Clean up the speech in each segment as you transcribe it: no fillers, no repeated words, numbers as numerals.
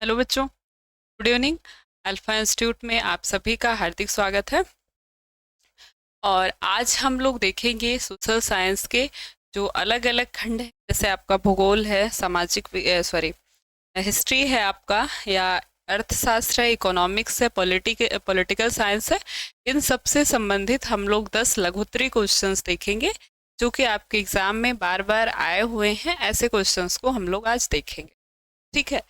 Hello बच्चों, good evening. Alpha institute में आप सभी का हार्दिक स्वागत है। और आज हम लोग देखेंगे सोशल साइंस के जो अलग अलग खंड है, जैसे आपका भूगोल है, सामाजिक हिस्ट्री है आपका, या अर्थशास्त्र है, इकोनॉमिक्स है, पॉलिटिकल साइंस है। इन सब से संबंधित हम लोग 10 लघुत्तरी क्वेश्चंस देखेंगे जो कि आपके एग्जाम में बार बार आए हुए हैं। ऐसे क्वेश्चंस को हम लोग आज देखेंगे, ठीक है।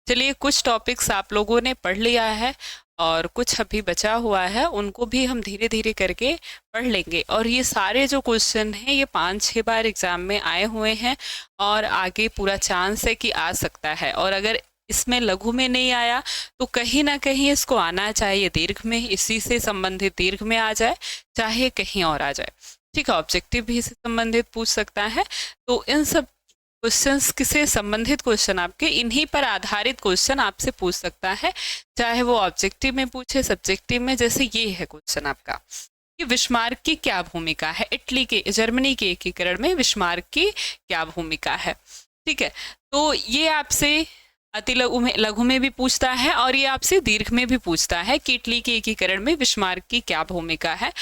चलिए, कुछ टॉपिक्स आप लोगों ने पढ़ लिया है और कुछ अभी बचा हुआ है, उनको भी हम धीरे धीरे करके पढ़ लेंगे। और ये सारे जो क्वेश्चन हैं ये 5-6 बार एग्जाम में आए हुए हैं और आगे पूरा चांस है कि आ सकता है। और अगर इसमें लघु में नहीं आया तो कहीं ना कहीं इसको आना चाहिए दीर्घ में, इसी से संबंधित दीर्घ में आ जाए, चाहे कहीं और आ जाए, ठीक है। ऑब्जेक्टिव भी इससे संबंधित पूछ सकता है। तो इन सब क्वेश्चंस किसे संबंधित क्वेश्चन, आपके इन्हीं पर आधारित क्वेश्चन आपसे पूछ सकता है, चाहे वो ऑब्जेक्टिव में पूछे, सब्जेक्टिव में। जैसे ये है क्वेश्चन आपका कि बिस्मार्क की क्या भूमिका है, जर्मनी के एकीकरण में बिस्मार्क की क्या भूमिका है, ठीक है। तो ये आपसे अति लघु में भी पूछता है और ये आपसे दीर्घ में भी पूछता है कि इटली के एकीकरण में बिस्मार्क की क्या भूमिका है,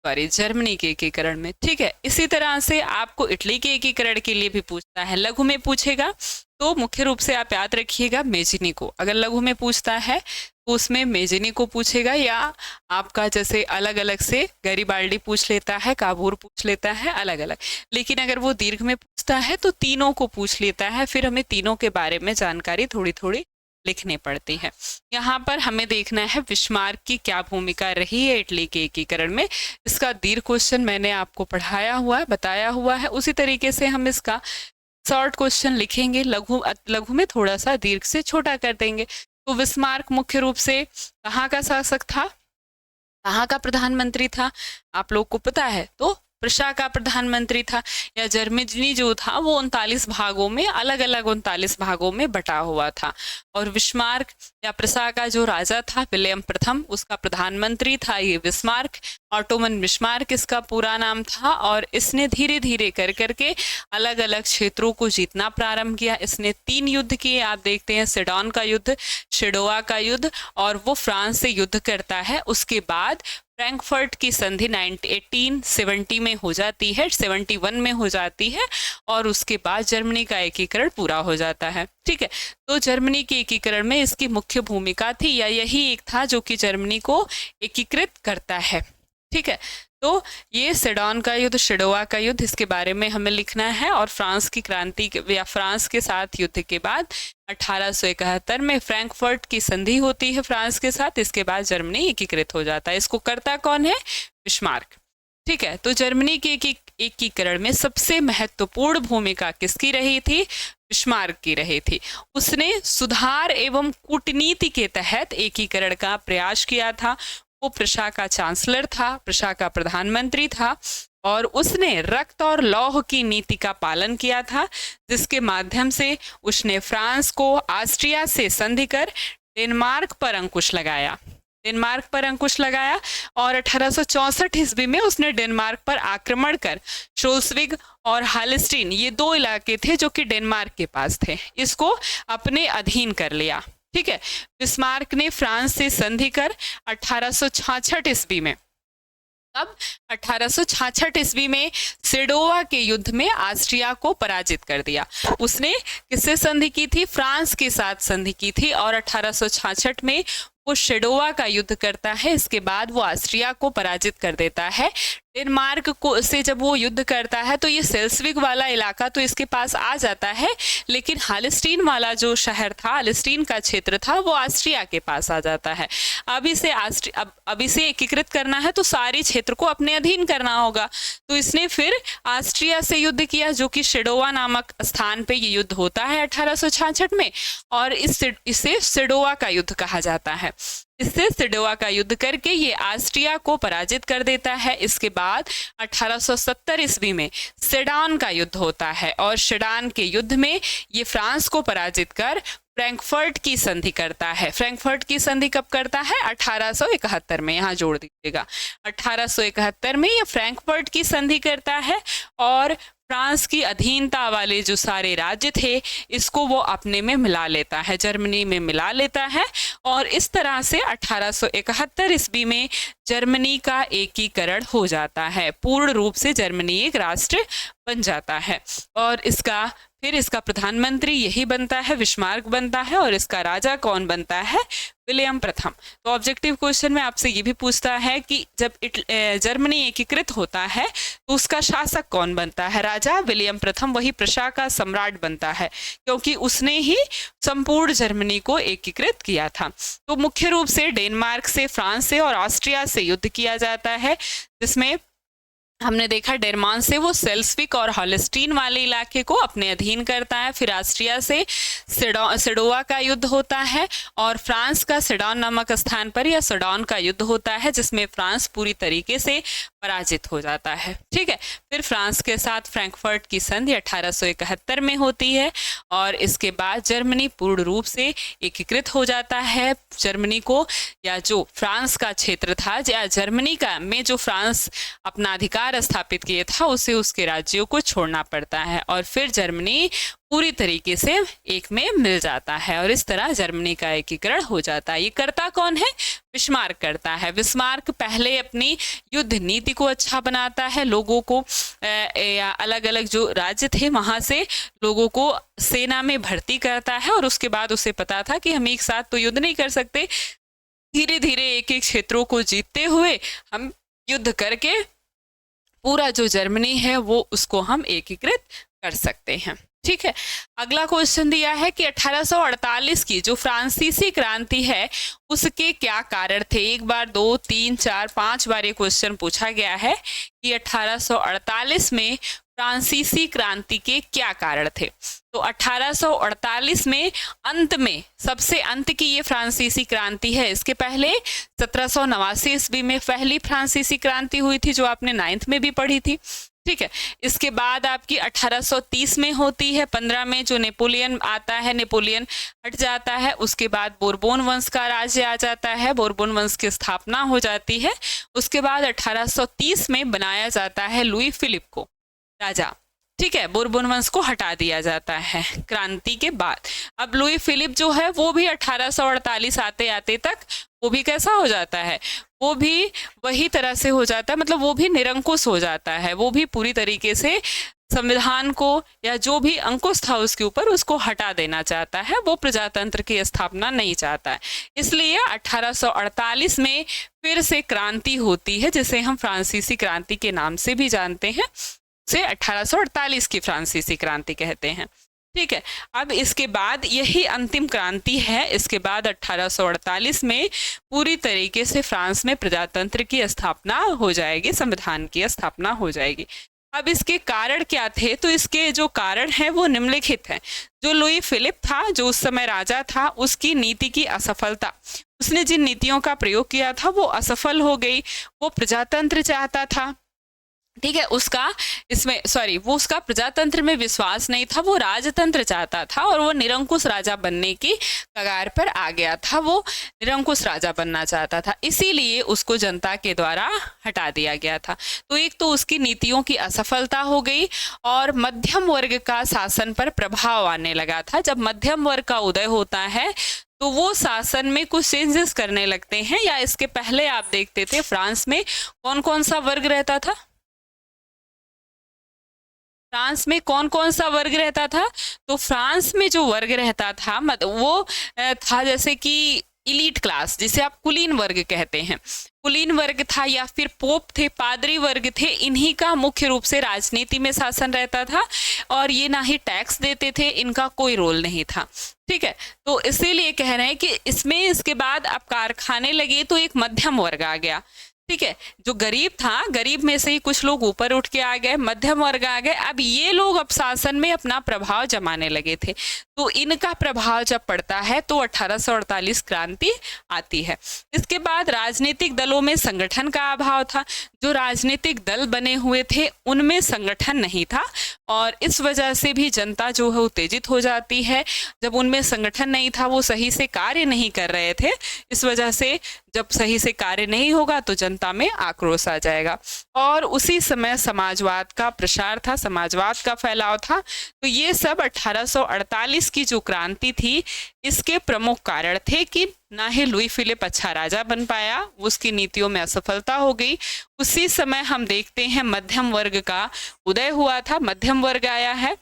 सॉरी, जर्मनी के एकीकरण में, ठीक है। इसी तरह से आपको इटली के एकीकरण के लिए भी पूछता है। लघु में पूछेगा तो मुख्य रूप से आप याद रखिएगा मेजिनी को। अगर लघु में पूछता है तो उसमें मेजिनी को पूछेगा, या आपका जैसे अलग अलग से गैरिबाल्डी पूछ लेता है, काबूर पूछ लेता है, अलग अलग। लेकिन अगर वो दीर्घ में पूछता है तो तीनों को पूछ लेता है। फिर हमें तीनों के बारे में जानकारी थोड़ी थोड़ी लिखनी पड़ती है। यहाँ पर हमें देखना है बिस्मार्क की क्या भूमिका रही है इटली के एकीकरण में। इसका दीर्घ क्वेश्चन मैंने आपको पढ़ाया हुआ है, बताया हुआ है। उसी तरीके से हम इसका शॉर्ट क्वेश्चन लिखेंगे, लघु में थोड़ा सा दीर्घ से छोटा कर देंगे। तो बिस्मार्क मुख्य रूप से कहाँ का शासक था, कहाँ का प्रधानमंत्री था, आप लोग को पता है। तो प्रशा का प्रधानमंत्री था, या जर्मनी जो था वो 39 भागों में, अलग अलग 39 भागों में बटा हुआ था। और बिस्मार्क या प्रशा का जो राजा था विलियम प्रथम, उसका प्रधानमंत्री था ये बिस्मार्क। ऑटोमन बिस्मार्क इसका पूरा नाम था। और इसने धीरे धीरे कर करके अलग अलग क्षेत्रों को जीतना प्रारंभ किया। इसने 3 युद्ध किए, आप देखते हैं, सेडोन का युद्ध, शेडोवा का युद्ध, और वो फ्रांस से युद्ध करता है। उसके बाद फ्रैंकफर्ट की संधि 1870 में हो जाती है, 71 में हो जाती है, और उसके बाद जर्मनी का एकीकरण पूरा हो जाता है, ठीक है। तो जर्मनी के एकीकरण में इसकी मुख्य भूमिका थी, या यही एक था जो कि जर्मनी को एकीकृत करता है, ठीक है। तो ये सेडोन का युद्ध, शेडोवा का युद्ध, इसके बारे में हमें लिखना है। और फ्रांस की क्रांति या फ्रांस के साथ युद्ध के बाद 1871 में फ्रैंकफर्ट की संधि होती है फ्रांस के साथ। इसके बाद जर्मनी एकीकृत हो जाता है। इसको करता कौन है? बिस्मार्क, ठीक है। तो जर्मनी के एकीकरण में सबसे महत्वपूर्ण भूमिका किसकी रही थी? बिस्मार्क की रही थी। उसने सुधार एवं कूटनीति के तहत एकीकरण का प्रयास किया था। वो प्रशा का चांसलर था, प्रशा का प्रधानमंत्री था, और उसने रक्त और लौह की नीति का पालन किया था, जिसके माध्यम से उसने फ्रांस को ऑस्ट्रिया से संधि कर डेनमार्क पर अंकुश लगाया। डेनमार्क पर अंकुश लगाया और 1864 ईस्वी में उसने डेनमार्क पर आक्रमण कर शोल्सविग और हालस्टीन, ये 2 इलाके थे जो कि डेनमार्क के पास थे, इसको अपने अधीन कर लिया, ठीक है। बिस्मार्क ने फ्रांस से संधि कर 1866 ईस्वी में, अब 1866 ईस्वी में सेडोवा के युद्ध में ऑस्ट्रिया को पराजित कर दिया। उसने किससे संधि की थी? फ्रांस के साथ संधि की थी। और 1866 में वो शेडोवा का युद्ध करता है। इसके बाद वो ऑस्ट्रिया को पराजित कर देता है। डेनमार्क को से जब वो युद्ध करता है तो ये सेल्सविग वाला इलाका तो इसके पास आ जाता है, लेकिन हालस्टीन वाला जो शहर था, हालस्टीन का क्षेत्र था, वो ऑस्ट्रिया के पास आ जाता है। अब इसे एकीकृत करना है तो सारे क्षेत्र को अपने अधीन करना होगा। तो इसने फिर ऑस्ट्रिया से युद्ध किया, जो कि शेडोवा नामक स्थान पे ये युद्ध होता है 1866 में, और इसे शेडोवा का युद्ध कहा जाता है। इससे सेडोवा का युद्ध करके ये ऑस्ट्रिया को पराजित कर देता है। इसके बाद 1870 ईस्वी में सेडान का युद्ध होता है, और सेडान के युद्ध में ये फ्रांस को पराजित कर फ्रैंकफर्ट की संधि करता है। फ्रैंकफर्ट की संधि कब करता है? 1871 में, यहाँ जोड़ दीजिएगा, 1871 में ये फ्रैंकफर्ट की संधि करता है। और फ्रांस की अधीनता वाले जो सारे राज्य थे इसको वो अपने में मिला लेता है, जर्मनी में मिला लेता है। और इस तरह से 1871 ईस्वी में जर्मनी का एकीकरण हो जाता है, पूर्ण रूप से जर्मनी एक राष्ट्र बन जाता है। और फिर इसका प्रधानमंत्री यही बनता है, बिस्मार्क बनता है, और इसका राजा कौन बनता है? विलियम प्रथम। तो ऑब्जेक्टिव क्वेश्चन में आपसे ये भी पूछता है कि जब जर्मनी एकीकृत होता है तो उसका शासक कौन बनता है? राजा विलियम प्रथम, वही प्रशा का सम्राट बनता है, क्योंकि उसने ही संपूर्ण जर्मनी को एकीकृत किया था। तो मुख्य रूप से डेनमार्क से, फ्रांस से और ऑस्ट्रिया से युद्ध किया जाता है, जिसमें हमने देखा डेनमार्क से वो सेल्सविक और हॉलस्टीन वाले इलाके को अपने अधीन करता है। फिर ऑस्ट्रिया से सेडोवा का युद्ध होता है, और फ्रांस का सेडॉन नामक स्थान पर या सेडॉन का युद्ध होता है, जिसमें फ्रांस पूरी तरीके से पराजित हो जाता है। ठीक है, फिर फ्रांस के साथ फ्रैंकफर्ट की संधि 1871 में होती है, और इसके बाद जर्मनी पूर्ण रूप से एकीकृत हो जाता है। जर्मनी को, या जो फ्रांस का क्षेत्र था, या जर्मनी का में जो फ्रांस अपना अधिकार स्थापित किया था, उसे उसके राज्यों को छोड़ना पड़ता है, और फिर जर्मनी पूरी तरीके से एक में मिल जाता है, और इस तरह जर्मनी का एकीकरण हो जाता है। ये करता कौन है? बिस्मार्क करता है। बिस्मार्क पहले अपनी युद्ध नीति को अच्छा बनाता है, लोगों को या अलग अलग जो राज्य थे वहां से लोगों को सेना में भर्ती करता है, और उसके बाद उसे पता था कि हम एक साथ तो युद्ध नहीं कर सकते, धीरे धीरे एक एक क्षेत्रों को जीतते हुए हम युद्ध करके पूरा जो जर्मनी है वो उसको हम एकीकृत कर सकते हैं। ठीक है, अगला क्वेश्चन दिया है कि 1848 की जो फ्रांसीसी क्रांति है उसके क्या कारण थे? एक बार, 2, 3, 4, 5 बार ये क्वेश्चन पूछा गया है कि 1848 में फ्रांसीसी क्रांति के क्या कारण थे। तो 1848 में अंत में, सबसे अंत की ये फ्रांसीसी क्रांति है। इसके पहले 1789 ईस्वी में पहली फ्रांसीसी क्रांति हुई थी, जो आपने 9th में भी पढ़ी थी। ठीक है, इसके बाद आपकी 1830 में होती है, 15 में जो नेपोलियन आता है, नेपोलियन हट जाता है, उसके बाद बोरबोन वंश का राज्य आ जाता है, बोरबोन वंश की स्थापना हो जाती है। उसके बाद 1830 में बनाया जाता है लुई फिलिप को राजा। ठीक है, बोरबोन वंश को हटा दिया जाता है क्रांति के बाद। अब लुई फिलिप जो है वो भी 1848 आते आते तक वो भी कैसा हो जाता है? वो भी वही तरह से हो जाता है, मतलब वो भी निरंकुश हो जाता है, वो भी पूरी तरीके से संविधान को या जो भी अंकुश था उसके ऊपर उसको हटा देना चाहता है, वो प्रजातंत्र की स्थापना नहीं चाहता है। इसलिए 1848 में फिर से क्रांति होती है, जिसे हम फ्रांसीसी क्रांति के नाम से भी जानते हैं, से 1848 की फ्रांसीसी क्रांति कहते हैं। ठीक है, अब इसके बाद यही अंतिम क्रांति है। इसके बाद 1848 में पूरी तरीके से फ्रांस में प्रजातंत्र की स्थापना हो जाएगी, संविधान की स्थापना हो जाएगी। अब इसके कारण क्या थे? तो इसके जो कारण है वो निम्नलिखित है। जो लुई फिलिप था, जो उस समय राजा था, उसकी नीति की असफलता, उसने जिन नीतियों का प्रयोग किया था वो असफल हो गई। वो प्रजातंत्र चाहता था, ठीक है, वो उसका प्रजातंत्र में विश्वास नहीं था, वो राजतंत्र चाहता था, और वो निरंकुश राजा बनने की कगार पर आ गया था, वो निरंकुश राजा बनना चाहता था, इसीलिए उसको जनता के द्वारा हटा दिया गया था। तो एक तो उसकी नीतियों की असफलता हो गई, और मध्यम वर्ग का शासन पर प्रभाव आने लगा था। जब मध्यम वर्ग का उदय होता है तो वो शासन में कुछ चेंजेस करने लगते हैं। या इसके पहले आप देखते थे फ्रांस में कौन कौन सा वर्ग रहता था? फ्रांस में कौन कौन सा वर्ग रहता था? तो फ्रांस में जो वर्ग रहता था वो था जैसे कि इलीट क्लास, जिसे आप कुलीन वर्ग कहते हैं, कुलीन वर्ग था, या फिर पोप थे, पादरी वर्ग थे। इन्हीं का मुख्य रूप से राजनीति में शासन रहता था, और ये ना ही टैक्स देते थे, इनका कोई रोल नहीं था। ठीक है, तो इसीलिए कह रहे हैं कि इसमें इसके बाद अब कारखाने लगे तो एक मध्यम वर्ग आ गया। ठीक है, जो गरीब था, गरीब में से ही कुछ लोग ऊपर उठ के आ गए, मध्यम वर्ग आ गए। अब ये लोग अब शासन में अपना प्रभाव जमाने लगे थे, तो इनका प्रभाव जब पड़ता है तो 1848 क्रांति आती है। इसके बाद राजनीतिक दलों में संगठन का अभाव था। जो राजनीतिक दल बने हुए थे उनमें संगठन नहीं था, और इस वजह से भी जनता जो है उत्तेजित हो जाती है। जब उनमें संगठन नहीं था, वो सही से कार्य नहीं कर रहे थे, इस वजह से जब सही से कार्य नहीं होगा तो जनता में आक्रोश आ जाएगा। और उसी समय समाजवाद का प्रसार था, समाजवाद का फैलाव था। तो ये सब 1848 की जो क्रांति थी, इसके प्रमुख कारण थे कि ना ही लुई फिलिप अच्छा राजा बन पाया, उसकी नीतियों में असफलता हो गई। उसी समय हम देखते हैं मध्यम वर्ग का उदय हुआ था, मध्यम वर्ग आया है।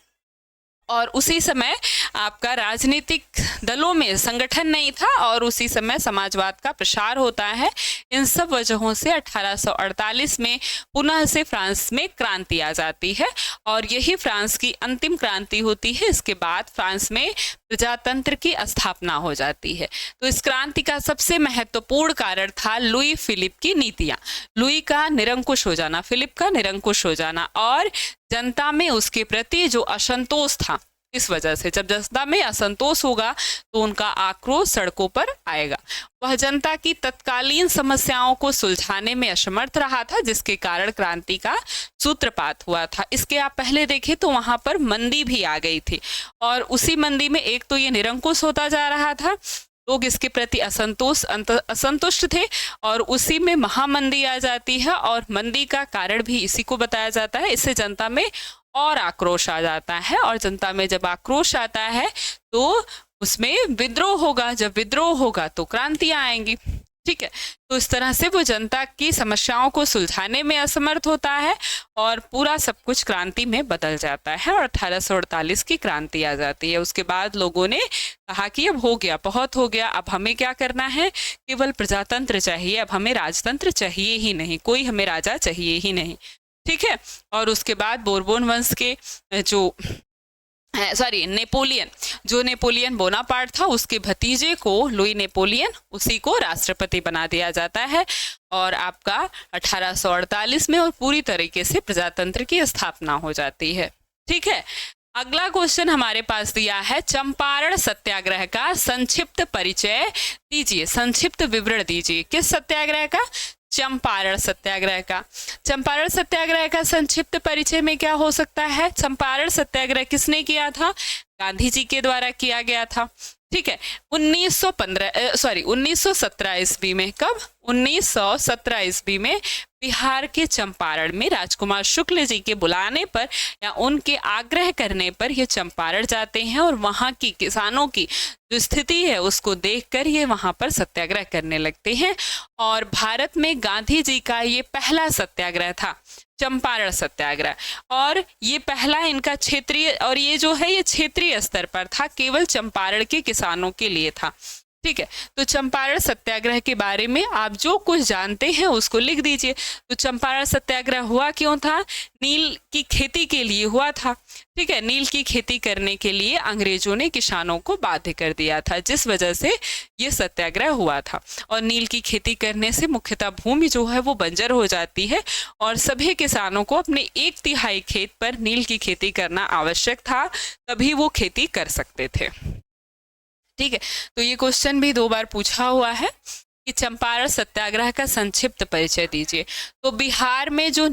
और उसी समय आपका राजनीतिक दलों में संगठन नहीं था और उसी समय समाजवाद का प्रसार होता है। इन सब वजहों से 1848 में पुनः से फ्रांस में क्रांति आ जाती है और यही फ्रांस की अंतिम क्रांति होती है। इसके बाद फ्रांस में प्रजातंत्र की स्थापना हो जाती है। तो इस क्रांति का सबसे महत्वपूर्ण कारण था लुई फिलिप की नीतियां, लुई का निरंकुश हो जाना, फिलिप का निरंकुश हो जाना और जनता में उसके प्रति जो असंतोष था। इस वजह से जब जनता में असंतोष होगा तो उनका आक्रोश सड़कों पर आएगा। वह जनता की तत्कालीन समस्याओं को सुलझाने में असमर्थ रहा था, जिसके कारण क्रांति का सूत्रपात हुआ था। इसके आप पहले देखें तो वहां पर मंदी भी आ गई थी और उसी मंदी में एक तो ये निरंकुश होता जा रहा था, लोग इसके प्रति असंतुष्ट थे और उसी में महामंदी आ जाती है और मंदी का कारण भी इसी को बताया जाता है। इससे जनता में और आक्रोश आ जाता है और जनता में जब आक्रोश आता है तो उसमें विद्रोह होगा, जब विद्रोह होगा तो क्रांतियां आएंगी। ठीक है, तो इस तरह से वो जनता की समस्याओं को सुलझाने में असमर्थ होता है और पूरा सब कुछ क्रांति में बदल जाता है और 1848 की क्रांति आ जाती है। उसके बाद लोगों ने कहा कि अब हो गया, बहुत हो गया, अब हमें क्या करना है, केवल प्रजातंत्र चाहिए, अब हमें राजतंत्र चाहिए ही नहीं, कोई हमें राजा चाहिए ही नहीं। ठीक है, और उसके बाद बोरबोन वंश के जो नेपोलियन बोनापार्ट था, उसके भतीजे को लुई नेपोलियन, उसी को राष्ट्रपति बना दिया जाता है और आपका 1848 में और पूरी तरीके से प्रजातंत्र की स्थापना हो जाती है। ठीक है, अगला क्वेश्चन हमारे पास दिया है, चंपारण सत्याग्रह का संक्षिप्त परिचय दीजिए, संक्षिप्त विवरण दीजिए। किस सत्याग्रह का? चंपारण सत्याग्रह का। चंपारण सत्याग्रह का संक्षिप्त परिचय में क्या हो सकता है? चंपारण सत्याग्रह किसने किया था? गांधी जी के द्वारा किया गया था। ठीक है, 1917 ईस्वी में। कब? 1917 ईस्वी में बिहार के चंपारण में राजकुमार शुक्ल जी के बुलाने पर या उनके आग्रह करने पर ये चंपारण जाते हैं और वहाँ की किसानों की जो स्थिति है उसको देखकर ये वहाँ पर सत्याग्रह करने लगते हैं और भारत में गांधी जी का ये पहला सत्याग्रह था, चंपारण सत्याग्रह। और ये पहला इनका क्षेत्रीय, और ये जो है ये क्षेत्रीय स्तर पर था, केवल चंपारण के किसानों के लिए था। ठीक है, तो चंपारण सत्याग्रह के बारे में आप जो कुछ जानते हैं उसको लिख दीजिए। तो चंपारण सत्याग्रह हुआ क्यों था? नील की खेती के लिए हुआ था। ठीक है, नील की खेती करने के लिए अंग्रेजों ने किसानों को बाध्य कर दिया था, जिस वजह से ये सत्याग्रह हुआ था। और नील की खेती करने से मुख्यतः भूमि जो है वो बंजर हो जाती है और सभी किसानों को अपने 1/3 खेत पर नील की खेती करना आवश्यक था, तभी वो खेती कर सकते थे। ठीक है, तो ये क्वेश्चन भी 2 बार पूछा हुआ है कि चंपारण सत्याग्रह का संक्षिप्त परिचय दीजिए। तो बिहार में जो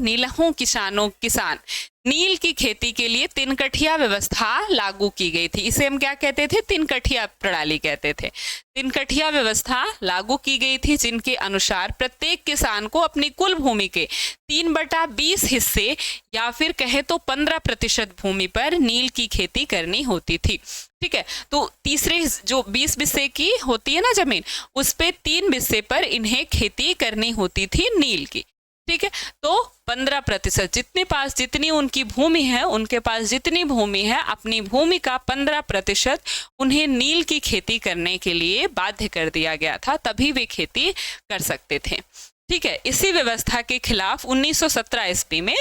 किसान नील की खेती के लिए 3 कठिया व्यवस्था लागू की गई थी। इसे हम क्या कहते थे? 3 कठिया प्रणाली कहते थे। 3 कठिया व्यवस्था लागू की गई थी, जिनके अनुसार प्रत्येक किसान को अपनी कुल भूमि के 3/20 हिस्से या फिर कहे तो 15% भूमि पर नील की खेती करनी होती थी। ठीक है, तो तीसरे जो 20 बिस्से की होती है ना जमीन, उस पे 3 बिस्से पर इन्हें खेती करनी होती थी नील की। ठीक है, तो 15% जितनी उनकी भूमि है, उनके पास जितनी भूमि है, अपनी भूमि का 15% उन्हें नील की खेती करने के लिए बाध्य कर दिया गया था, तभी वे खेती कर सकते थे। ठीक है, इसी व्यवस्था के खिलाफ 1917 ईस्वी में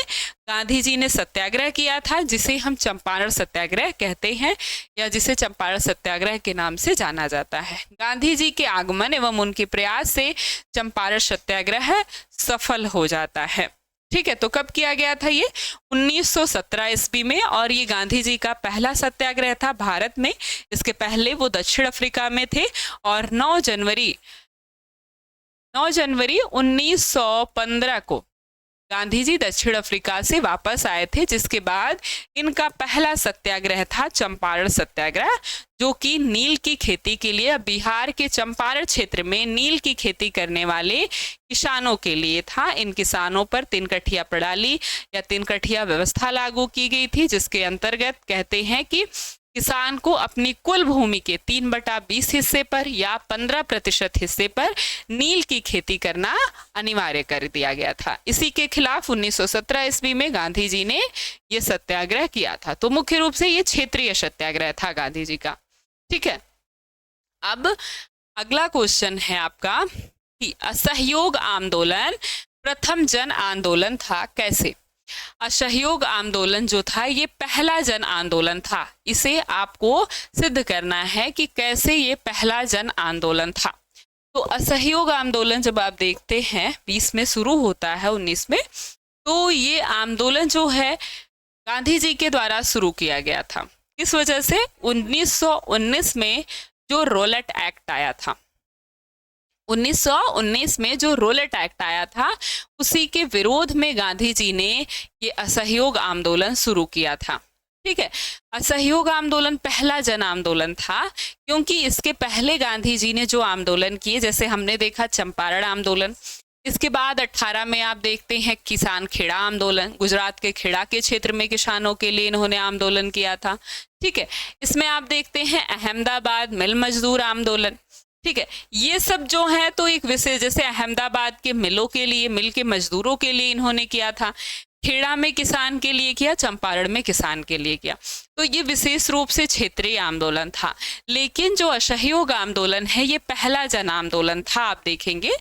गांधी जी ने सत्याग्रह किया था, जिसे हम चंपारण सत्याग्रह कहते हैं या जिसे चंपारण सत्याग्रह के नाम से जाना जाता है। गांधी जी के आगमन एवं उनके प्रयास से चंपारण सत्याग्रह सफल हो जाता है। ठीक है, तो कब किया गया था ये? 1917 ईस्वी में, और ये गांधी जी का पहला सत्याग्रह था भारत में। इसके पहले वो दक्षिण अफ्रीका में थे और 9 जनवरी 1915 को गांधी जी दक्षिण अफ्रीका से वापस आए थे, जिसके बाद इनका पहला सत्याग्रह था चंपारण सत्याग्रह, जो कि नील की खेती के लिए बिहार के चंपारण क्षेत्र में नील की खेती करने वाले किसानों के लिए था। इन किसानों पर तीन कठिया प्रणाली या तीन कठिया व्यवस्था लागू की गई थी, जिसके अंतर्गत कहते हैं कि किसान को अपनी कुल भूमि के 3/20 हिस्से पर या 15% हिस्से पर नील की खेती करना अनिवार्य कर दिया गया था। इसी के खिलाफ 1917 ईस्वी में गांधी जी ने यह सत्याग्रह किया था। तो मुख्य रूप से ये क्षेत्रीय सत्याग्रह था गांधी जी का। ठीक है, अब अगला क्वेश्चन है आपका कि असहयोग आंदोलन प्रथम जन आंदोलन था कैसे। असहयोग आंदोलन जो था ये पहला जन आंदोलन था। इसे आपको सिद्ध करना है कि कैसे ये पहला जन आंदोलन था। तो असहयोग आंदोलन जब आप देखते हैं 20 में शुरू होता है 19 में, तो ये आंदोलन जो है गांधी जी के द्वारा शुरू किया गया था। किस वजह से? 1919 में जो रोलेट एक्ट आया था, 1919 में जो रोलेट एक्ट आया था, उसी के विरोध में गांधी जी ने ये असहयोग आंदोलन शुरू किया था। ठीक है, असहयोग आंदोलन पहला जन आंदोलन था, क्योंकि इसके पहले गांधी जी ने जो आंदोलन किए, जैसे हमने देखा चंपारण आंदोलन, इसके बाद 18 में आप देखते हैं किसान खेड़ा आंदोलन, गुजरात के खेड़ा के क्षेत्र में किसानों के लिए इन्होंने आंदोलन किया था। ठीक है, इसमें आप देखते हैं अहमदाबाद मिल मजदूर आंदोलन। ठीक है, ये सब जो है तो एक विशेष, जैसे अहमदाबाद के मिलों के लिए, मिल के मजदूरों के लिए इन्होंने किया था, खेड़ा में किसान के लिए किया, चंपारण में किसान के लिए किया। तो ये विशेष रूप से क्षेत्रीय आंदोलन था। लेकिन जो असहयोग आंदोलन है ये पहला जन आंदोलन था, आप देखेंगे,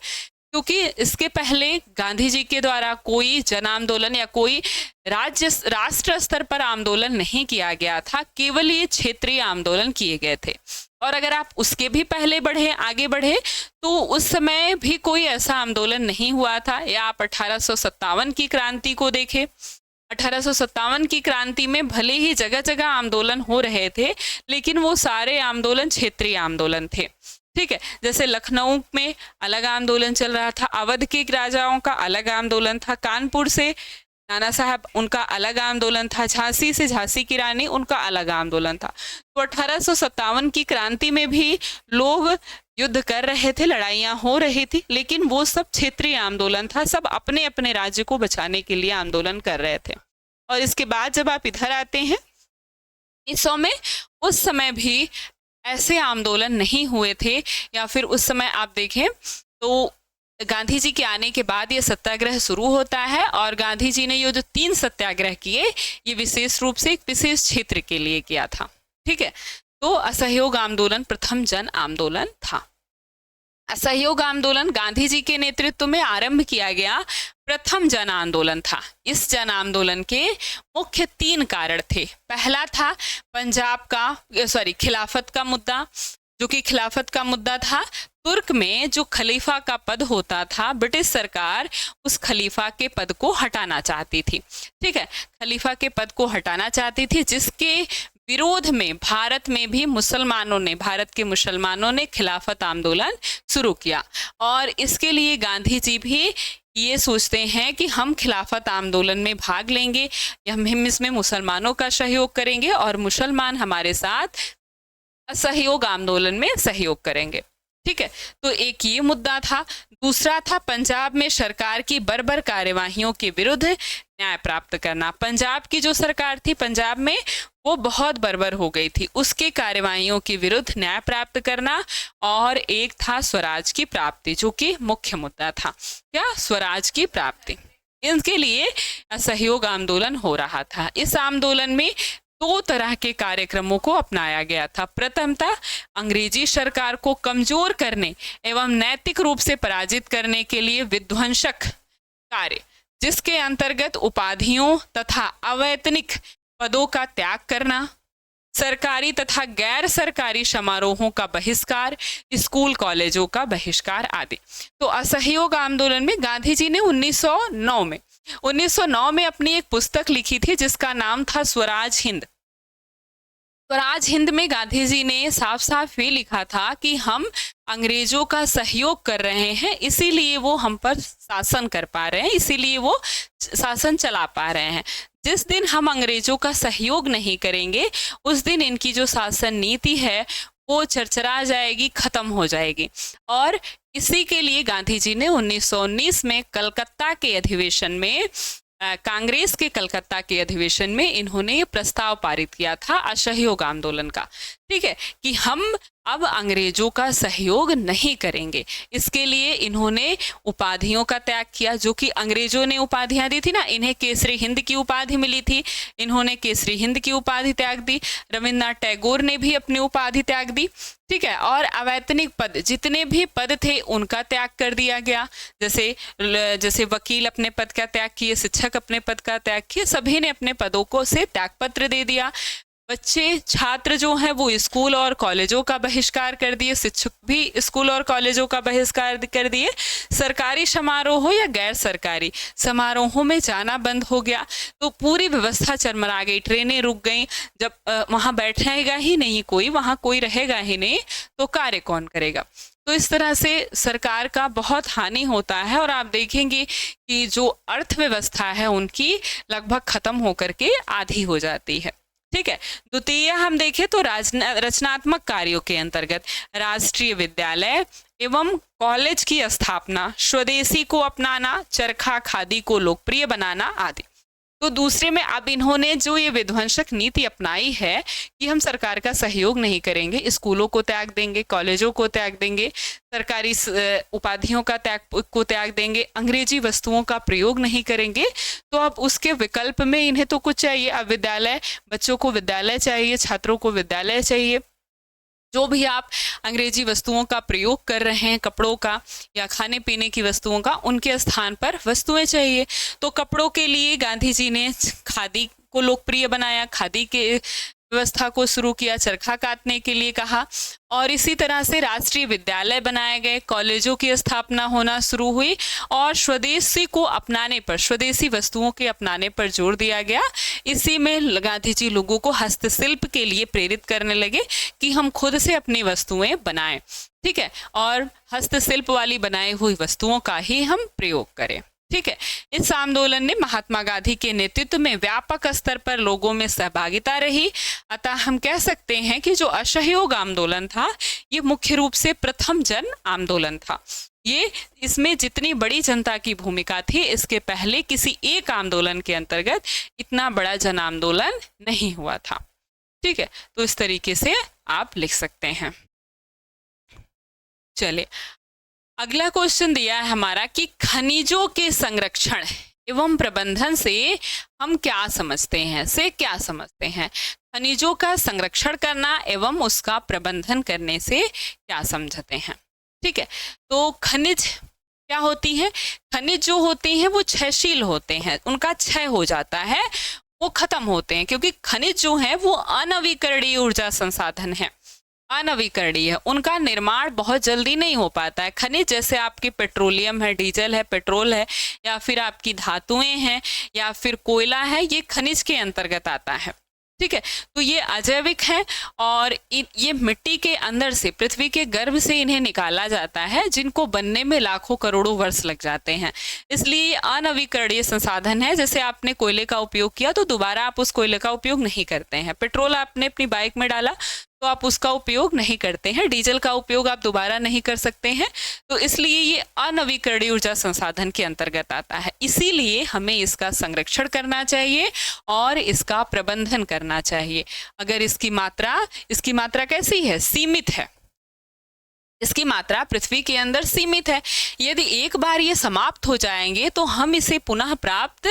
क्योंकि इसके पहले गांधी जी के द्वारा कोई जन आंदोलन या कोई राष्ट्र स्तर पर आंदोलन नहीं किया गया था, केवल ये क्षेत्रीय आंदोलन किए गए थे। और अगर आप उसके भी पहले बढ़े, आगे बढ़े, तो उस समय भी कोई ऐसा आंदोलन नहीं हुआ था। या आप 1857 की क्रांति को देखें, 1857 की क्रांति में भले ही जगह जगह आंदोलन हो रहे थे, लेकिन वो सारे आंदोलन क्षेत्रीय आंदोलन थे। ठीक है, जैसे लखनऊ में अलग आंदोलन चल रहा था, अवध के राजाओं का अलग आंदोलन था, कानपुर से नाना साहब उनका अलग आंदोलन था, झांसी से झांसी की रानी उनका अलग आंदोलन था। तो 1857 की क्रांति में भी लोग युद्ध कर रहे थे, लड़ाइयाँ हो रही थी, लेकिन वो सब क्षेत्रीय आंदोलन था, सब अपने अपने राज्य को बचाने के लिए आंदोलन कर रहे थे। और इसके बाद जब आप इधर आते हैं 1900 में, उस समय भी ऐसे आंदोलन नहीं हुए थे, या फिर उस समय आप देखें तो गांधी जी के आने के बाद ये सत्याग्रह शुरू होता है। और गांधी जी ने ये जो 3 सत्याग्रह किए, ये विशेष रूप से एक विशेष क्षेत्र के लिए किया था। ठीक है, तो असहयोग आंदोलन प्रथम जन आंदोलन था। असहयोग आंदोलन गांधी जी के नेतृत्व में आरंभ किया गया प्रथम जन आंदोलन था। इस जन आंदोलन के मुख्य 3 कारण थे। पहला था पंजाब का खिलाफत का मुद्दा, जो कि खिलाफत का मुद्दा था। तुर्क में जो खलीफा का पद होता था, ब्रिटिश सरकार उस खलीफा के पद को हटाना चाहती थी। ठीक है, खलीफा के पद को हटाना चाहती थी, जिसके विरोध में भारत में भी भारत के मुसलमानों ने खिलाफत आंदोलन शुरू किया। और इसके लिए गांधी जी भी ये सोचते हैं कि हम खिलाफत आंदोलन में भाग लेंगे, हम इसमें मुसलमानों का सहयोग करेंगे और मुसलमान हमारे साथ असहयोग आंदोलन में सहयोग करेंगे। ठीक है, तो एक ये मुद्दा था। दूसरा था पंजाब में सरकार की बर्बर कार्यवाहियों के विरुद्ध न्याय प्राप्त करना। पंजाब की जो सरकार थी, पंजाब में वो बहुत बर्बर हो गई थी, उसके कार्यवाहियों के विरुद्ध न्याय प्राप्त करना। और एक था स्वराज की प्राप्ति, जो कि मुख्य मुद्दा था। क्या? स्वराज की प्राप्ति। इनके लिए असहयोग आंदोलन हो रहा था। इस आंदोलन में 2 तरह के कार्यक्रमों को अपनाया गया था। प्रथमतः अंग्रेजी सरकार को कमजोर करने एवं नैतिक रूप से पराजित करने के लिए विध्वंसक कार्य, जिसके अंतर्गत उपाधियों तथा अवैतनिक पदों का त्याग करना, सरकारी तथा गैर सरकारी समारोहों का बहिष्कार, स्कूल कॉलेजों का बहिष्कार आदि। तो असहयोग आंदोलन में गांधी जी ने 1909 में अपनी एक पुस्तक लिखी थी, जिसका नाम था स्वराज हिंद। और आज हिंद में गांधी जी ने साफ साफ ये लिखा था कि हम अंग्रेजों का सहयोग कर रहे हैं, इसीलिए वो हम पर शासन कर पा रहे हैं, इसीलिए वो शासन चला पा रहे हैं। जिस दिन हम अंग्रेजों का सहयोग नहीं करेंगे, उस दिन इनकी जो शासन नीति है वो चरचरा जाएगी, खत्म हो जाएगी। और इसी के लिए गांधी जी ने 1919 में कलकत्ता के अधिवेशन में कांग्रेस के कलकत्ता के अधिवेशन में इन्होंने ये प्रस्ताव पारित किया था असहयोग आंदोलन का, ठीक है, कि हम अब अंग्रेजों का सहयोग नहीं करेंगे। इसके लिए इन्होंने उपाधियों का त्याग किया, जो कि अंग्रेजों ने उपाधियां दी थी ना, इन्हें केसरी हिंद की उपाधि मिली थी, इन्होंने केसरी हिंद की उपाधि त्याग दी। रविन्द्रनाथ टैगोर ने भी अपनी उपाधि त्याग दी, ठीक है। और अवैतनिक पद, जितने भी पद थे उनका त्याग कर दिया गया। जैसे वकील अपने पद का त्याग किए, शिक्षक अपने पद का त्याग किए, सभी ने अपने पदों को से त्यागपत्र दे दिया। बच्चे, छात्र जो हैं वो स्कूल और कॉलेजों का बहिष्कार कर दिए, शिक्षक भी स्कूल और कॉलेजों का बहिष्कार कर दिए। सरकारी समारोह हो या गैर सरकारी समारोहों में जाना बंद हो गया। तो पूरी व्यवस्था चरमरा गई, ट्रेनें रुक गई। जब वहाँ बैठेगा ही नहीं कोई, वहाँ कोई रहेगा ही नहीं, तो कार्य कौन करेगा। तो इस तरह से सरकार का बहुत हानि होता है। और आप देखेंगे कि जो अर्थव्यवस्था है उनकी लगभग खत्म होकर के आधी हो जाती है, ठीक है। द्वितीय हम देखें तो रचनात्मक कार्यों के अंतर्गत राष्ट्रीय विद्यालय एवं कॉलेज की स्थापना, स्वदेशी को अपनाना, चरखा खादी को लोकप्रिय बनाना आदि। तो दूसरे में अब इन्होंने जो ये विध्वंसक नीति अपनाई है कि हम सरकार का सहयोग नहीं करेंगे, स्कूलों को त्याग देंगे, कॉलेजों को त्याग देंगे, सरकारी उपाधियों का त्याग देंगे, अंग्रेजी वस्तुओं का प्रयोग नहीं करेंगे। तो अब उसके विकल्प में इन्हें तो कुछ चाहिए, अब विद्यालय, बच्चों को विद्यालय चाहिए, छात्रों को विद्यालय चाहिए। जो भी आप अंग्रेजी वस्तुओं का प्रयोग कर रहे हैं, कपड़ों का या खाने पीने की वस्तुओं का, उनके स्थान पर वस्तुएं चाहिए। तो कपड़ों के लिए गांधी जी ने खादी को लोकप्रिय बनाया, खादी के व्यवस्था को शुरू किया, चरखा काटने के लिए कहा। और इसी तरह से राष्ट्रीय विद्यालय बनाए गए, कॉलेजों की स्थापना होना शुरू हुई और स्वदेशी को अपनाने पर, स्वदेशी वस्तुओं के अपनाने पर जोर दिया गया। इसी में गांधी जी लोगों को हस्तशिल्प के लिए प्रेरित करने लगे कि हम खुद से अपनी वस्तुएं बनाएं, ठीक है, और हस्तशिल्प वाली बनाई हुई वस्तुओं का ही हम प्रयोग करें, ठीक है। इस आंदोलन ने महात्मा गांधी के नेतृत्व में व्यापक स्तर पर लोगों में सहभागिता रही। अतः हम कह सकते हैं कि जो असहयोग आंदोलन था ये मुख्य रूप से प्रथम जन आंदोलन था। ये, इसमें जितनी बड़ी जनता की भूमिका थी, इसके पहले किसी एक आंदोलन के अंतर्गत इतना बड़ा जन आंदोलन नहीं हुआ था, ठीक है। तो इस तरीके से आप लिख सकते हैं। चलिए, अगला क्वेश्चन दिया है हमारा कि खनिजों के संरक्षण एवं प्रबंधन से हम क्या समझते हैं, खनिजों का संरक्षण करना एवं उसका प्रबंधन करने से क्या समझते हैं, ठीक है। तो खनिज क्या होती है? खनिज जो होते हैं वो क्षयशील होते हैं, उनका क्षय हो जाता है, वो खत्म होते हैं, क्योंकि खनिज जो है वो अनवीकरणीय ऊर्जा संसाधन है, अनवीकरणीय है, उनका निर्माण बहुत जल्दी नहीं हो पाता है। खनिज जैसे आपकी पेट्रोलियम है, डीजल है, पेट्रोल है, या फिर आपकी धातुएं हैं, या फिर कोयला है, ये खनिज के अंतर्गत आता है, ठीक है। तो ये अजैविक है और ये मिट्टी के अंदर से, पृथ्वी के गर्भ से इन्हें निकाला जाता है, जिनको बनने में लाखों करोड़ों वर्ष लग जाते हैं। इसलिए अनवीकरणीय संसाधन है। जैसे आपने कोयले का उपयोग किया तो दोबारा आप उस कोयले का उपयोग नहीं करते हैं। पेट्रोल आपने अपनी बाइक में डाला तो आप उसका उपयोग नहीं करते हैं, डीजल का उपयोग आप दोबारा नहीं कर सकते हैं। तो इसलिए ये अनवीकरणीय ऊर्जा संसाधन के अंतर्गत आता है। इसीलिए हमें इसका संरक्षण करना चाहिए और इसका प्रबंधन करना चाहिए। अगर इसकी मात्रा कैसी है? सीमित है। इसकी मात्रा पृथ्वी के अंदर सीमित है। यदि एक बार ये समाप्त हो जाएंगे तो हम इसे पुनः प्राप्त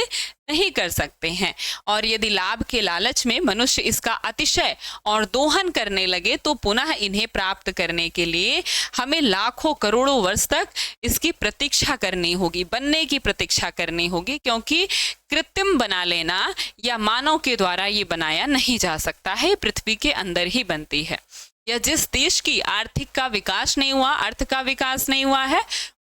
नहीं कर सकते हैं, और यदि लाभ के लालच में मनुष्य इसका अतिशय और दोहन करने लगे तो पुनः इन्हें प्राप्त करने के लिए हमें लाखों करोड़ों वर्ष तक इसकी प्रतीक्षा करनी होगी, बनने की प्रतीक्षा करनी होगी, क्योंकि कृत्रिम बना लेना या मानव के द्वारा ये बनाया नहीं जा सकता है, पृथ्वी के अंदर ही बनती है। या जिस देश की आर्थिक का विकास नहीं हुआ, अर्थ का विकास नहीं हुआ है,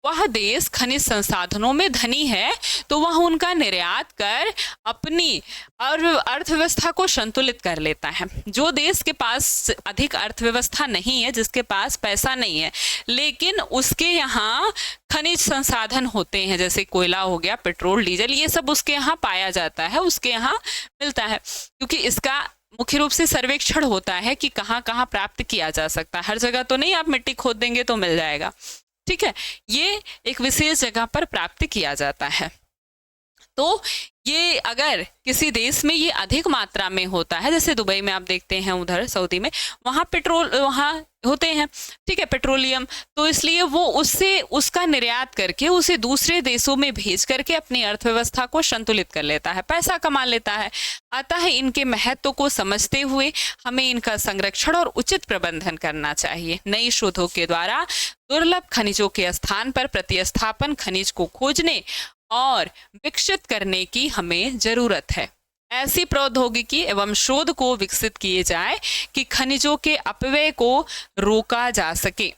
वह देश खनिज संसाधनों में धनी है तो वह उनका निर्यात कर अपनी अर्थव्यवस्था को संतुलित कर लेता है। जो देश के पास अधिक अर्थव्यवस्था नहीं है, जिसके पास पैसा नहीं है, लेकिन उसके यहाँ खनिज संसाधन होते हैं, जैसे कोयला हो गया, पेट्रोल, डीजल, ये सब उसके यहाँ पाया जाता है, उसके यहाँ मिलता है, क्योंकि इसका मुख्य रूप से सर्वेक्षण होता है कि कहाँ कहाँ प्राप्त किया जा सकता है। हर जगह तो नहीं आप मिट्टी खोद देंगे तो मिल जाएगा, ठीक है, ये एक विशेष जगह पर प्राप्त किया जाता है। तो ये अगर किसी देश में ये अधिक मात्रा में होता है, जैसे दुबई में आप देखते हैं, उधर सऊदी में, वहाँ पेट्रोल वहाँ होते हैं, ठीक है, पेट्रोलियम, तो इसलिए वो उससे उसका निर्यात करके उसे दूसरे देशों में भेज करके अपनी अर्थव्यवस्था को संतुलित कर लेता है, पैसा कमा लेता है। अतः इनके महत्व को समझते हुए हमें इनका संरक्षण और उचित प्रबंधन करना चाहिए। नई शोधों के द्वारा दुर्लभ खनिजों के स्थान पर प्रतिस्थापन खनिज को खोजने और विकसित करने की हमें जरूरत है। ऐसी प्रौद्योगिकी एवं शोध को विकसित किए जाए कि खनिजों के अपव्यय को रोका जा सके,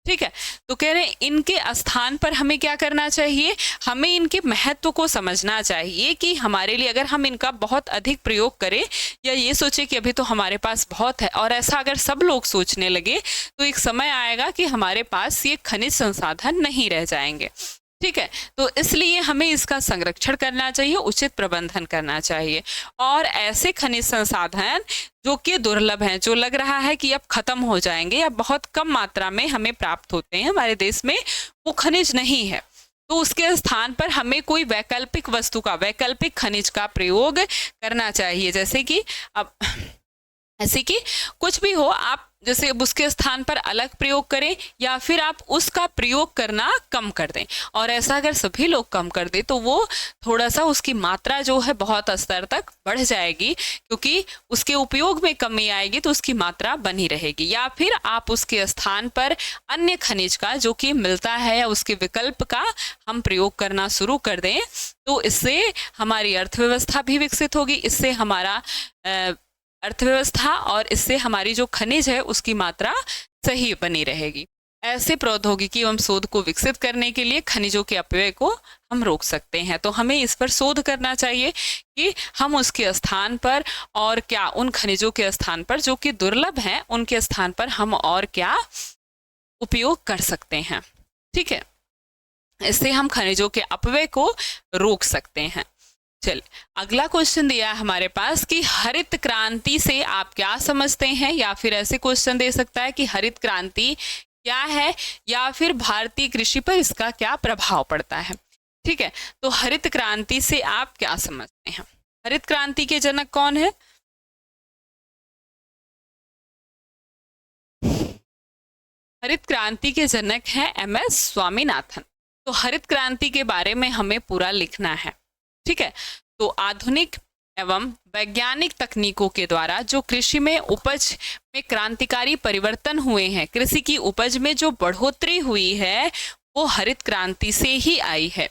ठीक है। तो कह रहे हैं इनके स्थान पर हमें क्या करना चाहिए, हमें इनके महत्व को समझना चाहिए कि हमारे लिए अगर हम इनका बहुत अधिक प्रयोग करें या ये सोचे कि अभी तो हमारे पास बहुत है, और ऐसा अगर सब लोग सोचने लगे तो एक समय आएगा कि हमारे पास ये खनिज संसाधन नहीं रह जाएंगे, ठीक है। तो इसलिए हमें इसका संरक्षण करना चाहिए, उचित प्रबंधन करना चाहिए, और ऐसे खनिज संसाधन जो कि दुर्लभ हैं, जो लग रहा है कि अब खत्म हो जाएंगे या बहुत कम मात्रा में हमें प्राप्त होते हैं हमारे देश में, वो खनिज नहीं है, तो उसके स्थान पर हमें कोई वैकल्पिक वस्तु का, वैकल्पिक खनिज का प्रयोग करना चाहिए। जैसे कि अब ऐसे कि कुछ भी हो, आप जैसे उसके स्थान पर अलग प्रयोग करें या फिर आप उसका प्रयोग करना कम कर दें, और ऐसा अगर सभी लोग कम कर दें तो वो थोड़ा सा उसकी मात्रा जो है बहुत स्तर तक बढ़ जाएगी, क्योंकि उसके उपयोग में कमी आएगी तो उसकी मात्रा बनी रहेगी। या फिर आप उसके स्थान पर अन्य खनिज का जो कि मिलता है या उसके विकल्प का हम प्रयोग करना शुरू कर दें, तो इससे हमारी अर्थव्यवस्था भी विकसित होगी, इससे हमारा अर्थव्यवस्था और इससे हमारी जो खनिज है उसकी मात्रा सही बनी रहेगी। ऐसे प्रौद्योगिकी एवं शोध को विकसित करने के लिए खनिजों के अपव्यय को हम रोक सकते हैं। तो हमें इस पर शोध करना चाहिए कि हम उसके स्थान पर और क्या, उन खनिजों के स्थान पर जो कि दुर्लभ हैं, उनके स्थान पर हम और क्या उपयोग कर सकते हैं, ठीक है। इससे हम खनिजों के अपव्यय को रोक सकते हैं। चलिए अगला क्वेश्चन दिया है हमारे पास कि हरित क्रांति से आप क्या समझते हैं, या फिर ऐसे क्वेश्चन दे सकता है कि हरित क्रांति क्या है, या फिर भारतीय कृषि पर इसका क्या प्रभाव पड़ता है, ठीक है। तो हरित क्रांति से आप क्या समझते हैं, हरित क्रांति के जनक कौन है? हरित क्रांति के जनक हैं एम.एस. स्वामीनाथन। तो हरित क्रांति के बारे में हमें पूरा लिखना है, ठीक है। तो आधुनिक एवं वैज्ञानिक तकनीकों के द्वारा जो कृषि में उपज में क्रांतिकारी परिवर्तन हुए हैं, कृषि की उपज में जो बढ़ोतरी हुई है वो हरित क्रांति से ही आई है।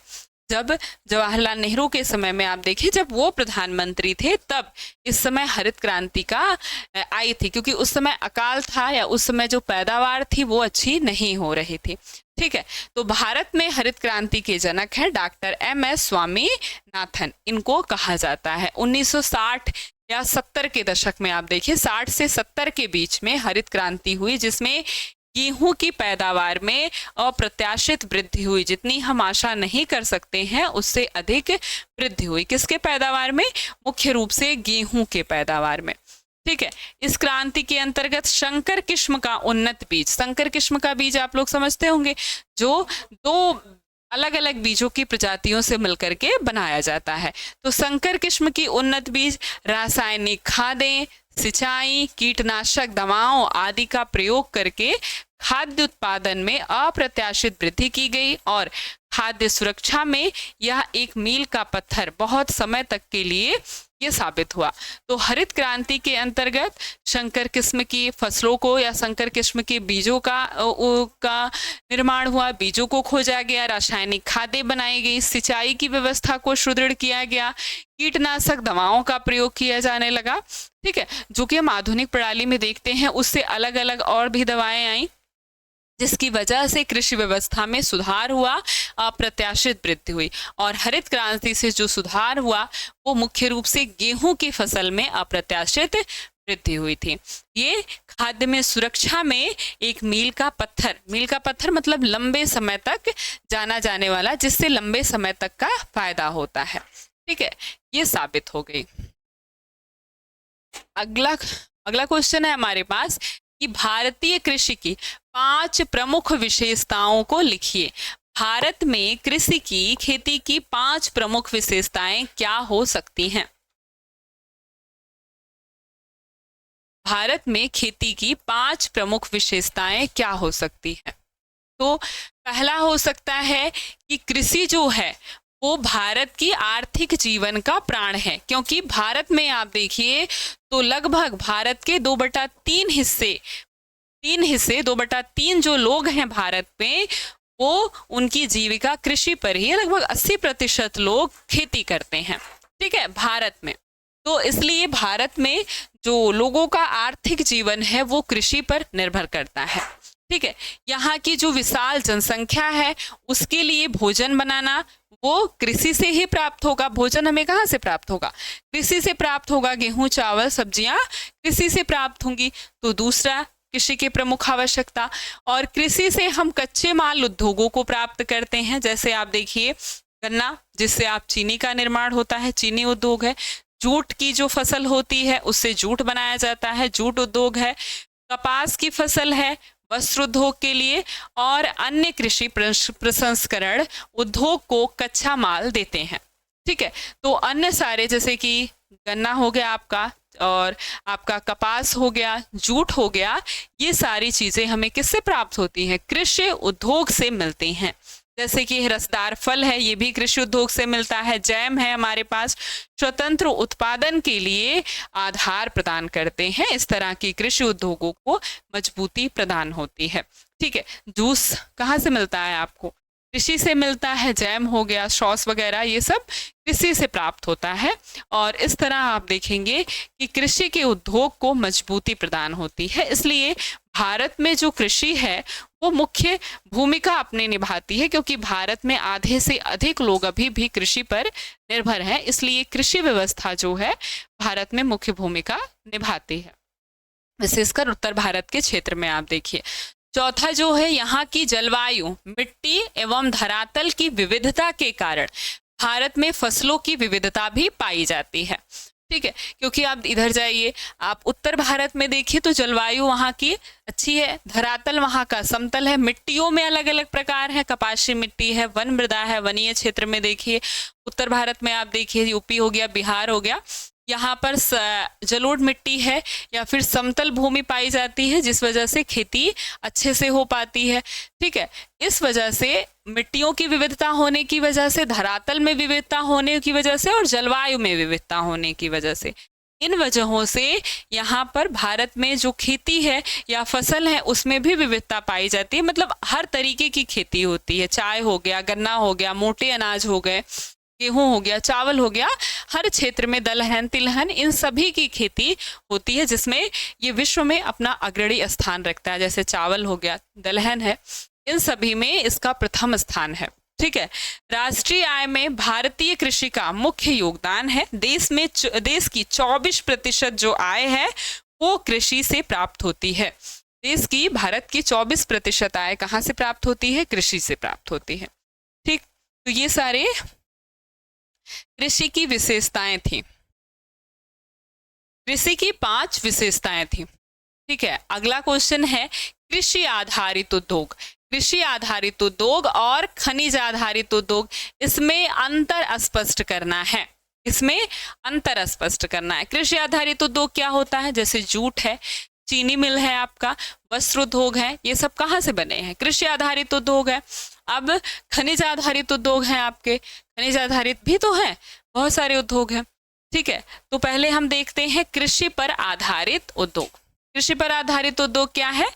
जब जवाहरलाल नेहरू के समय में आप देखिए, जब वो प्रधानमंत्री थे तब इस समय हरित क्रांति का आई थी, क्योंकि उस समय अकाल था या उस समय जो पैदावार थी वो अच्छी नहीं हो रही थी, ठीक है। तो भारत में हरित क्रांति के जनक हैं डॉक्टर एम.एस. स्वामीनाथन, इनको कहा जाता है। 1960 या 70 के दशक में आप देखिए, 60 से 70 के बीच में हरित क्रांति हुई, जिसमें गेहूं की पैदावार में अप्रत्याशित वृद्धि हुई। जितनी हम आशा नहीं कर सकते हैं उससे अधिक वृद्धि हुई। किसके पैदावार में? मुख्य रूप से गेहूं के पैदावार में, ठीक है। इस क्रांति के अंतर्गत संकर किस्म का उन्नत बीज, संकर किस्म का बीज आप लोग समझते होंगे, जो दो अलग अलग बीजों की प्रजातियों से मिलकर के बनाया जाता है। तो संकर किस्म की उन्नत बीज रासायनिक खादें, सिंचाई, कीटनाशक दवाओं आदि का प्रयोग करके खाद्य उत्पादन में अप्रत्याशित वृद्धि की गई और खाद्य सुरक्षा में यह एक मील का पत्थर बहुत समय तक के लिए ये साबित हुआ। तो हरित क्रांति के अंतर्गत संकर किस्म की फसलों को या संकर किस्म के बीजों का निर्माण हुआ, बीजों को खोजा गया, रासायनिक खादें बनाई गई, सिंचाई की व्यवस्था को सुदृढ़ किया गया, कीटनाशक दवाओं का प्रयोग किया जाने लगा, ठीक है। जो कि हम आधुनिक प्रणाली में देखते हैं, उससे अलग अलग और भी दवाएं आई, जिसकी वजह से कृषि व्यवस्था में सुधार हुआ, अप्रत्याशित वृद्धि हुई। और हरित क्रांति से जो सुधार हुआ वो मुख्य रूप से गेहूं की फसल में अप्रत्याशित वृद्धि हुई थी। ये खाद्य में सुरक्षा में एक मील का पत्थर मतलब लंबे समय तक जाना जाने वाला, जिससे लंबे समय तक का फायदा होता है। ठीक है, ये साबित हो गई। अगला क्वेश्चन है हमारे पास कि भारतीय कृषि की 5 प्रमुख विशेषताओं को लिखिए। भारत में कृषि की खेती की 5 प्रमुख विशेषताएं क्या हो सकती हैं? भारत में खेती की 5 प्रमुख विशेषताएं क्या हो सकती है? तो पहला हो सकता है कि कृषि जो है वो भारत की आर्थिक जीवन का प्राण है, क्योंकि भारत में आप देखिए तो लगभग भारत के 2/3 हिस्से 2/3 जो लोग हैं भारत में, वो उनकी जीविका कृषि पर ही है। लगभग 80% लोग खेती करते हैं। ठीक है, भारत में। तो इसलिए भारत में जो लोगों का आर्थिक जीवन है वो कृषि पर निर्भर करता है। ठीक है, यहाँ की जो विशाल जनसंख्या है उसके लिए भोजन बनाना वो कृषि से ही प्राप्त होगा। भोजन हमें कहाँ से प्राप्त होगा? कृषि से प्राप्त होगा। गेहूं, चावल, सब्जियां कृषि से प्राप्त होंगी। तो दूसरा कृषि की प्रमुख आवश्यकता। और कृषि से हम कच्चे माल उद्योगों को प्राप्त करते हैं। जैसे आप देखिए गन्ना, जिससे आप चीनी का निर्माण होता है, चीनी उद्योग है। जूट की जो फसल होती है उससे जूट बनाया जाता है, जूट उद्योग है। कपास की फसल है वस्त्र उद्योग के लिए। और अन्य कृषि प्रसंस्करण उद्योग को कच्चा माल देते हैं। ठीक है, तो अन्य सारे जैसे कि गन्ना हो गया आपका, और आपका कपास हो गया, जूट हो गया, ये सारी चीजें हमें किससे प्राप्त होती हैं? कृषि उद्योग से मिलती हैं। जैसे कि रसदार फल है, ये भी कृषि उद्योग से मिलता है। जैम है हमारे पास, स्वतंत्र उत्पादन के लिए आधार प्रदान करते हैं। इस तरह की कृषि उद्योगों को मजबूती प्रदान होती है। ठीक है, जूस कहाँ से मिलता है आपको? कृषि से मिलता है। जैम हो गया, सॉस वगैरह, ये सब कृषि से प्राप्त होता है। और इस तरह आप देखेंगे कि कृषि के उद्योग को मजबूती प्रदान होती है। इसलिए भारत में जो कृषि है वो मुख्य भूमिका अपने निभाती है, क्योंकि भारत में आधे से अधिक लोग अभी भी कृषि पर निर्भर हैं। इसलिए कृषि व्यवस्था जो है भारत में मुख्य भूमिका निभाती है, विशेषकर उत्तर भारत के क्षेत्र में। आप देखिए चौथा जो है, यहाँ की जलवायु, मिट्टी एवं धरातल की विविधता के कारण भारत में फसलों की विविधता भी पाई जाती है। ठीक है, क्योंकि आप इधर जाइए, आप उत्तर भारत में देखिए तो जलवायु वहाँ की अच्छी है, धरातल वहाँ का समतल है, मिट्टियों में अलग अलग प्रकार है, कपाशी मिट्टी है, वन मृदा है। वनीय क्षेत्र में देखिए उत्तर भारत में आप देखिए यूपी हो गया, बिहार हो गया, यहाँ पर जलोढ़ मिट्टी है या फिर समतल भूमि पाई जाती है, जिस वजह से खेती अच्छे से हो पाती है। ठीक है, इस वजह से मिट्टियों की विविधता होने की वजह से, धरातल में विविधता होने की वजह से और जलवायु में विविधता होने की वजह से, इन वजहों से यहाँ पर भारत में जो खेती है या फसल है उसमें भी विविधता पाई जाती है। मतलब हर तरीके की खेती होती है। चाय हो गया, गन्ना हो गया, मोटे अनाज हो गए, गेहूं हो गया, चावल हो गया, हर क्षेत्र में दलहन, तिलहन, इन सभी की खेती होती है, जिसमें ये विश्व में अपना अग्रणी स्थान रखता है। जैसे चावल हो गया, दलहन है, इन सभी में इसका प्रथम स्थान है। ठीक है, राष्ट्रीय आय में भारतीय कृषि का मुख्य योगदान है। देश की 24% जो आय है वो कृषि से प्राप्त होती है। देश की, भारत की 24% आय कहाँ से प्राप्त होती है? कृषि से प्राप्त होती है। ठीक, तो ये सारे कृषि की विशेषताएं थी। कृषि की 5 विशेषताएं थी। ठीक है, अगला क्वेश्चन है कृषि आधारित उद्योग। कृषि आधारित उद्योग और खनिज आधारित उद्योग, इसमें अंतर स्पष्ट करना है। इसमें अंतर स्पष्ट करना है। कृषि आधारित उद्योग क्या होता है? जैसे जूट है, चीनी मिल है आपका, वस्त्र उद्योग है, ये सब कहाँ से बने हैं? कृषि आधारित उद्योग है। अब खनिज आधारित उद्योग हैं आपके, खनिज आधारित भी तो है, बहुत सारे उद्योग हैं। ठीक है, तो पहले हम देखते हैं कृषि पर आधारित उद्योग। कृषि पर आधारित उद्योग क्या है?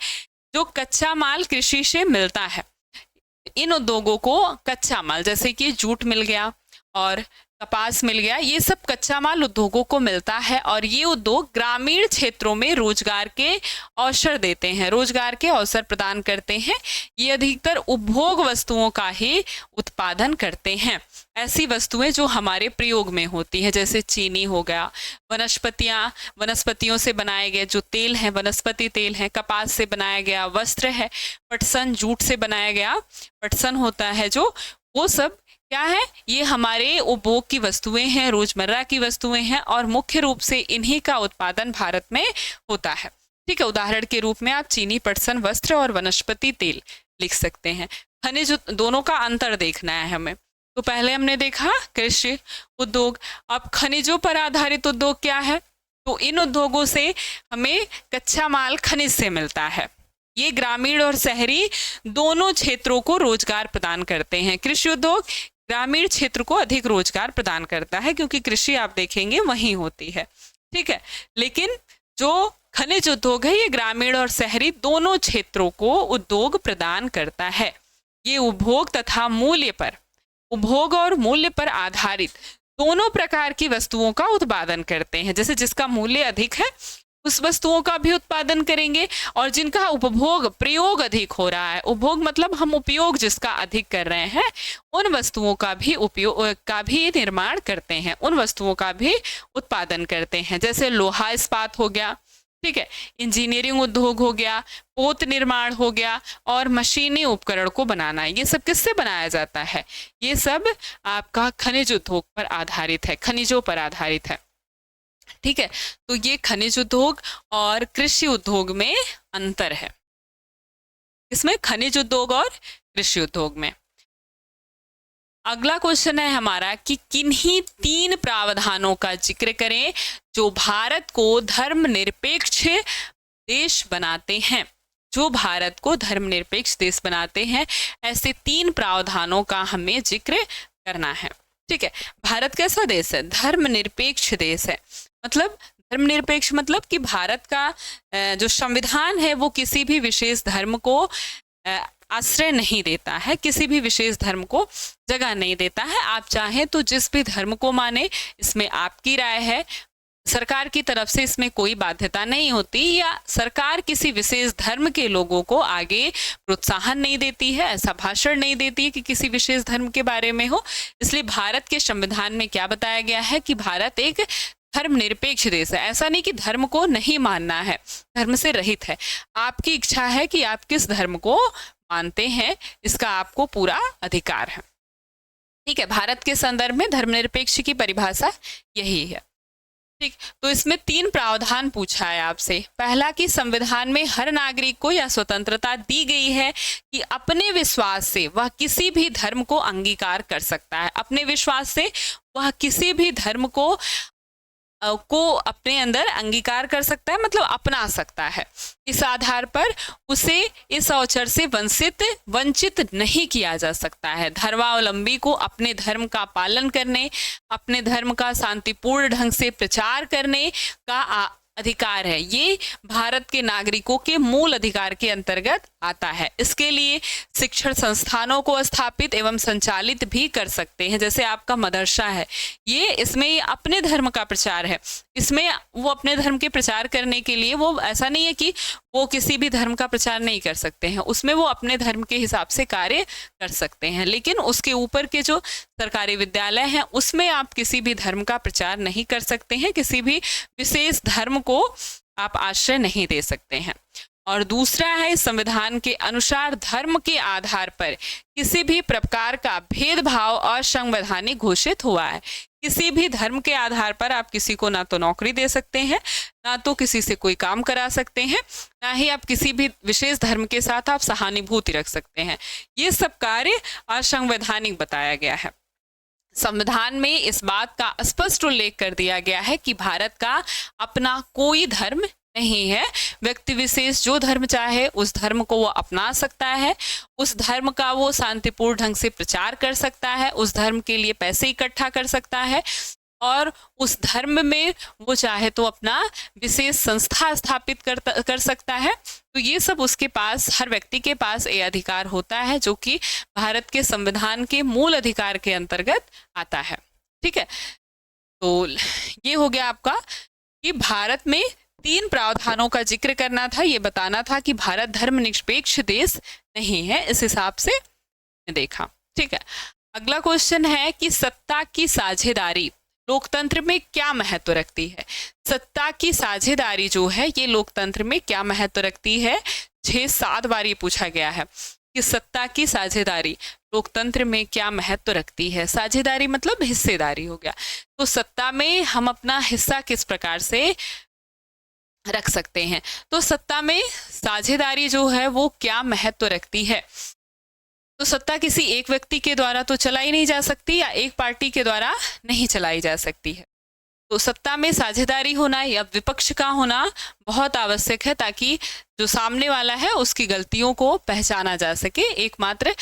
जो कच्चा माल कृषि से मिलता है, इन उद्योगों को कच्चा माल, जैसे कि जूट मिल गया और कपास मिल गया, ये सब कच्चा माल उद्योगों को मिलता है और ये उद्योग ग्रामीण क्षेत्रों में रोजगार के अवसर देते हैं, रोजगार के अवसर प्रदान करते हैं। ये अधिकतर उपभोग वस्तुओं का ही उत्पादन करते हैं, ऐसी वस्तुएं जो हमारे प्रयोग में होती है, जैसे चीनी हो गया, वनस्पतियों से बनाए गए जो तेल है, वनस्पति तेल है, कपास से बनाया गया वस्त्र है, पटसन जूट से बनाया गया पटसन होता है जो, वो सब क्या है, ये हमारे उपभोग की वस्तुएं हैं, रोजमर्रा की वस्तुएं हैं और मुख्य रूप से इन्हीं का उत्पादन भारत में होता है। ठीक है, उदाहरण के रूप में आप चीनी, पटसन, वस्त्र और वनस्पति तेल लिख सकते हैं। खनिज दोनों का अंतर देखना है हमें। तो पहले हमने देखा कृषि उद्योग, अब खनिजों पर आधारित उद्योग क्या है, तो इन उद्योगों से हमें कच्चा माल खनिज से मिलता है। ये ग्रामीण और शहरी दोनों क्षेत्रों को रोजगार प्रदान करते हैं। कृषि उद्योग ग्रामीण क्षेत्र को अधिक रोजगार प्रदान करता है क्योंकि कृषि आप देखेंगे वहीं होती है। ठीक है, लेकिन जो खनिज उद्योग है ये ग्रामीण और शहरी दोनों क्षेत्रों को उद्योग प्रदान करता है। ये उपभोग और मूल्य पर आधारित दोनों प्रकार की वस्तुओं का उत्पादन करते हैं। जैसे जिसका मूल्य अधिक है उस वस्तुओं का भी उत्पादन करेंगे और जिनका प्रयोग अधिक हो रहा है, उपभोग मतलब हम उपयोग जिसका अधिक कर रहे हैं, उन वस्तुओं का भी निर्माण करते हैं, उन वस्तुओं का भी उत्पादन करते हैं। जैसे लोहा इस्पात हो गया, ठीक है, इंजीनियरिंग उद्योग हो गया, पोत निर्माण हो गया और मशीनी उपकरण को बनाना, ये सब किससे बनाया जाता है, ये सब आपका खनिज उद्योग पर आधारित है, खनिजों पर आधारित है। ठीक है, तो ये खनिज उद्योग और कृषि उद्योग में अंतर है, इसमें खनिज उद्योग और कृषि उद्योग में। अगला क्वेश्चन है हमारा कि किन्हीं 3 प्रावधानों का जिक्र करें जो भारत को धर्मनिरपेक्ष देश बनाते हैं, जो भारत को धर्मनिरपेक्ष देश बनाते हैं। ऐसे 3 प्रावधानों का हमें जिक्र करना है। ठीक है, भारत कैसा देश है, धर्मनिरपेक्ष देश है। मतलब धर्मनिरपेक्ष मतलब कि भारत का जो संविधान है वो किसी भी विशेष धर्म को आश्रय नहीं देता है, किसी भी विशेष धर्म को जगह नहीं देता है। आप चाहें तो जिस भी धर्म को माने, इसमें आपकी राय है, सरकार की तरफ से इसमें कोई बाध्यता नहीं होती या सरकार किसी विशेष धर्म के लोगों को आगे प्रोत्साहन नहीं देती है, ऐसा भाषण नहीं देती है कि किसी विशेष धर्म के बारे में हो। इसलिए भारत के संविधान में क्या बताया गया है कि भारत एक धर्मनिरपेक्ष देश है। ऐसा नहीं कि धर्म को नहीं मानना है, धर्म से रहित है, आपकी इच्छा है कि आप किस धर्म को मानते हैं, इसका आपको पूरा अधिकार है। ठीक है, भारत के संदर्भ में धर्मनिरपेक्ष की परिभाषा यही है। ठीक, तो इसमें 3 प्रावधान पूछा है आपसे। पहला कि संविधान में हर नागरिक को यह स्वतंत्रता दी गई है कि अपने विश्वास से वह किसी भी धर्म को अंगीकार कर सकता है, अपने विश्वास से वह किसी भी धर्म को अपने अंदर अंगीकार कर सकता है, मतलब अपना सकता है। इस आधार पर उसे इस अवसर से वंचित नहीं किया जा सकता है। धर्मावलंबी को अपने धर्म का पालन करने, अपने धर्म का शांतिपूर्ण ढंग से प्रचार करने का अधिकार है। ये भारत के नागरिकों के मूल अधिकार के अंतर्गत आता है। इसके लिए शिक्षण संस्थानों को स्थापित एवं संचालित भी कर सकते हैं। जैसे आपका मदरसा है, इसमें अपने धर्म का प्रचार है, इसमें वो अपने धर्म के प्रचार करने के लिए, वो ऐसा नहीं है कि वो किसी भी धर्म का प्रचार नहीं कर सकते हैं, उसमें वो अपने धर्म के हिसाब से कार्य कर सकते हैं। लेकिन उसके ऊपर के जो सरकारी विद्यालय हैं उसमें आप किसी भी धर्म का प्रचार नहीं कर सकते हैं, किसी भी विशेष धर्म को आप आश्रय नहीं दे सकते हैं। और दूसरा है, संविधान के अनुसार धर्म के आधार पर किसी भी प्रकार का भेदभाव असंवैधानिक घोषित हुआ है। किसी भी धर्म के आधार पर आप किसी को ना तो नौकरी दे सकते हैं, ना तो किसी से कोई काम करा सकते हैं, ना ही आप किसी भी विशेष धर्म के साथ आप सहानुभूति रख सकते हैं। ये सब कार्य असंवैधानिक बताया गया है। संविधान में इस बात का स्पष्ट उल्लेख कर दिया गया है कि भारत का अपना कोई धर्म नहीं है। व्यक्ति विशेष जो धर्म चाहे उस धर्म को वो अपना सकता है, उस धर्म का वो शांतिपूर्ण ढंग से प्रचार कर सकता है, उस धर्म के लिए पैसे इकट्ठा कर सकता है और उस धर्म में वो चाहे तो अपना विशेष संस्था स्थापित कर सकता है। तो ये सब उसके पास, हर व्यक्ति के पास ये अधिकार होता है जो कि भारत के संविधान के मूल अधिकार के अंतर्गत आता है। ठीक है, तो ये हो गया आपका कि भारत में 3 प्रावधानों का जिक्र करना था, ये बताना था कि भारत धर्मनिरपेक्ष देश नहीं है, इस हिसाब से देखा। ठीक है, अगला क्वेश्चन है कि सत्ता की साझेदारी लोकतंत्र में क्या महत्व रखती है। सत्ता की साझेदारी जो है ये लोकतंत्र में क्या महत्व रखती है, 6-7 बार ये पूछा गया है कि सत्ता की साझेदारी लोकतंत्र में क्या महत्व रखती है। साझेदारी मतलब हिस्सेदारी हो गया, तो सत्ता में हम अपना हिस्सा किस प्रकार से रख सकते हैं। तो सत्ता में साझेदारी जो है वो क्या महत्व रखती है। तो सत्ता किसी एक व्यक्ति के द्वारा तो चलाई नहीं जा सकती या एक पार्टी के द्वारा नहीं चलाई जा सकती है। तो सत्ता में साझेदारी होना या विपक्ष का होना बहुत आवश्यक है ताकि जो सामने वाला है उसकी गलतियों को पहचाना जा सके। एकमात्र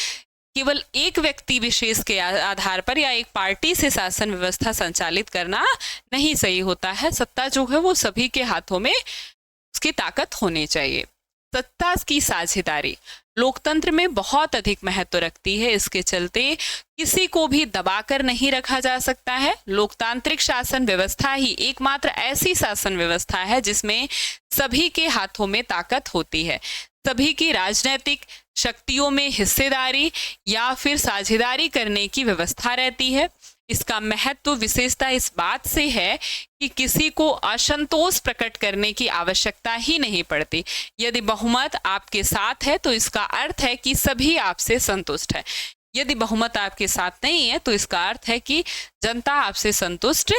केवल एक व्यक्ति विशेष के आधार पर या एक पार्टी से शासन व्यवस्था संचालित करना नहीं सही होता है। सत्ता जो है वो सभी के हाथों में उसकी ताकत होनी चाहिए। सत्ता की साझेदारी लोकतंत्र में बहुत अधिक महत्व रखती है, इसके चलते किसी को भी दबाकर नहीं रखा जा सकता है। लोकतांत्रिक शासन व्यवस्था ही एकमात्र ऐसी शासन व्यवस्था है जिसमें सभी के हाथों में ताकत होती है। सभी की राजनीतिक शक्तियों में हिस्सेदारी या फिर साझेदारी करने की व्यवस्था रहती है। इसका महत्व विशेषता इस बात से है कि किसी को असंतोष प्रकट करने की आवश्यकता ही नहीं पड़ती। यदि बहुमत आपके साथ है तो इसका अर्थ है कि सभी आपसे संतुष्ट है। यदि बहुमत आपके साथ नहीं है तो इसका अर्थ है कि जनता आपसे संतुष्ट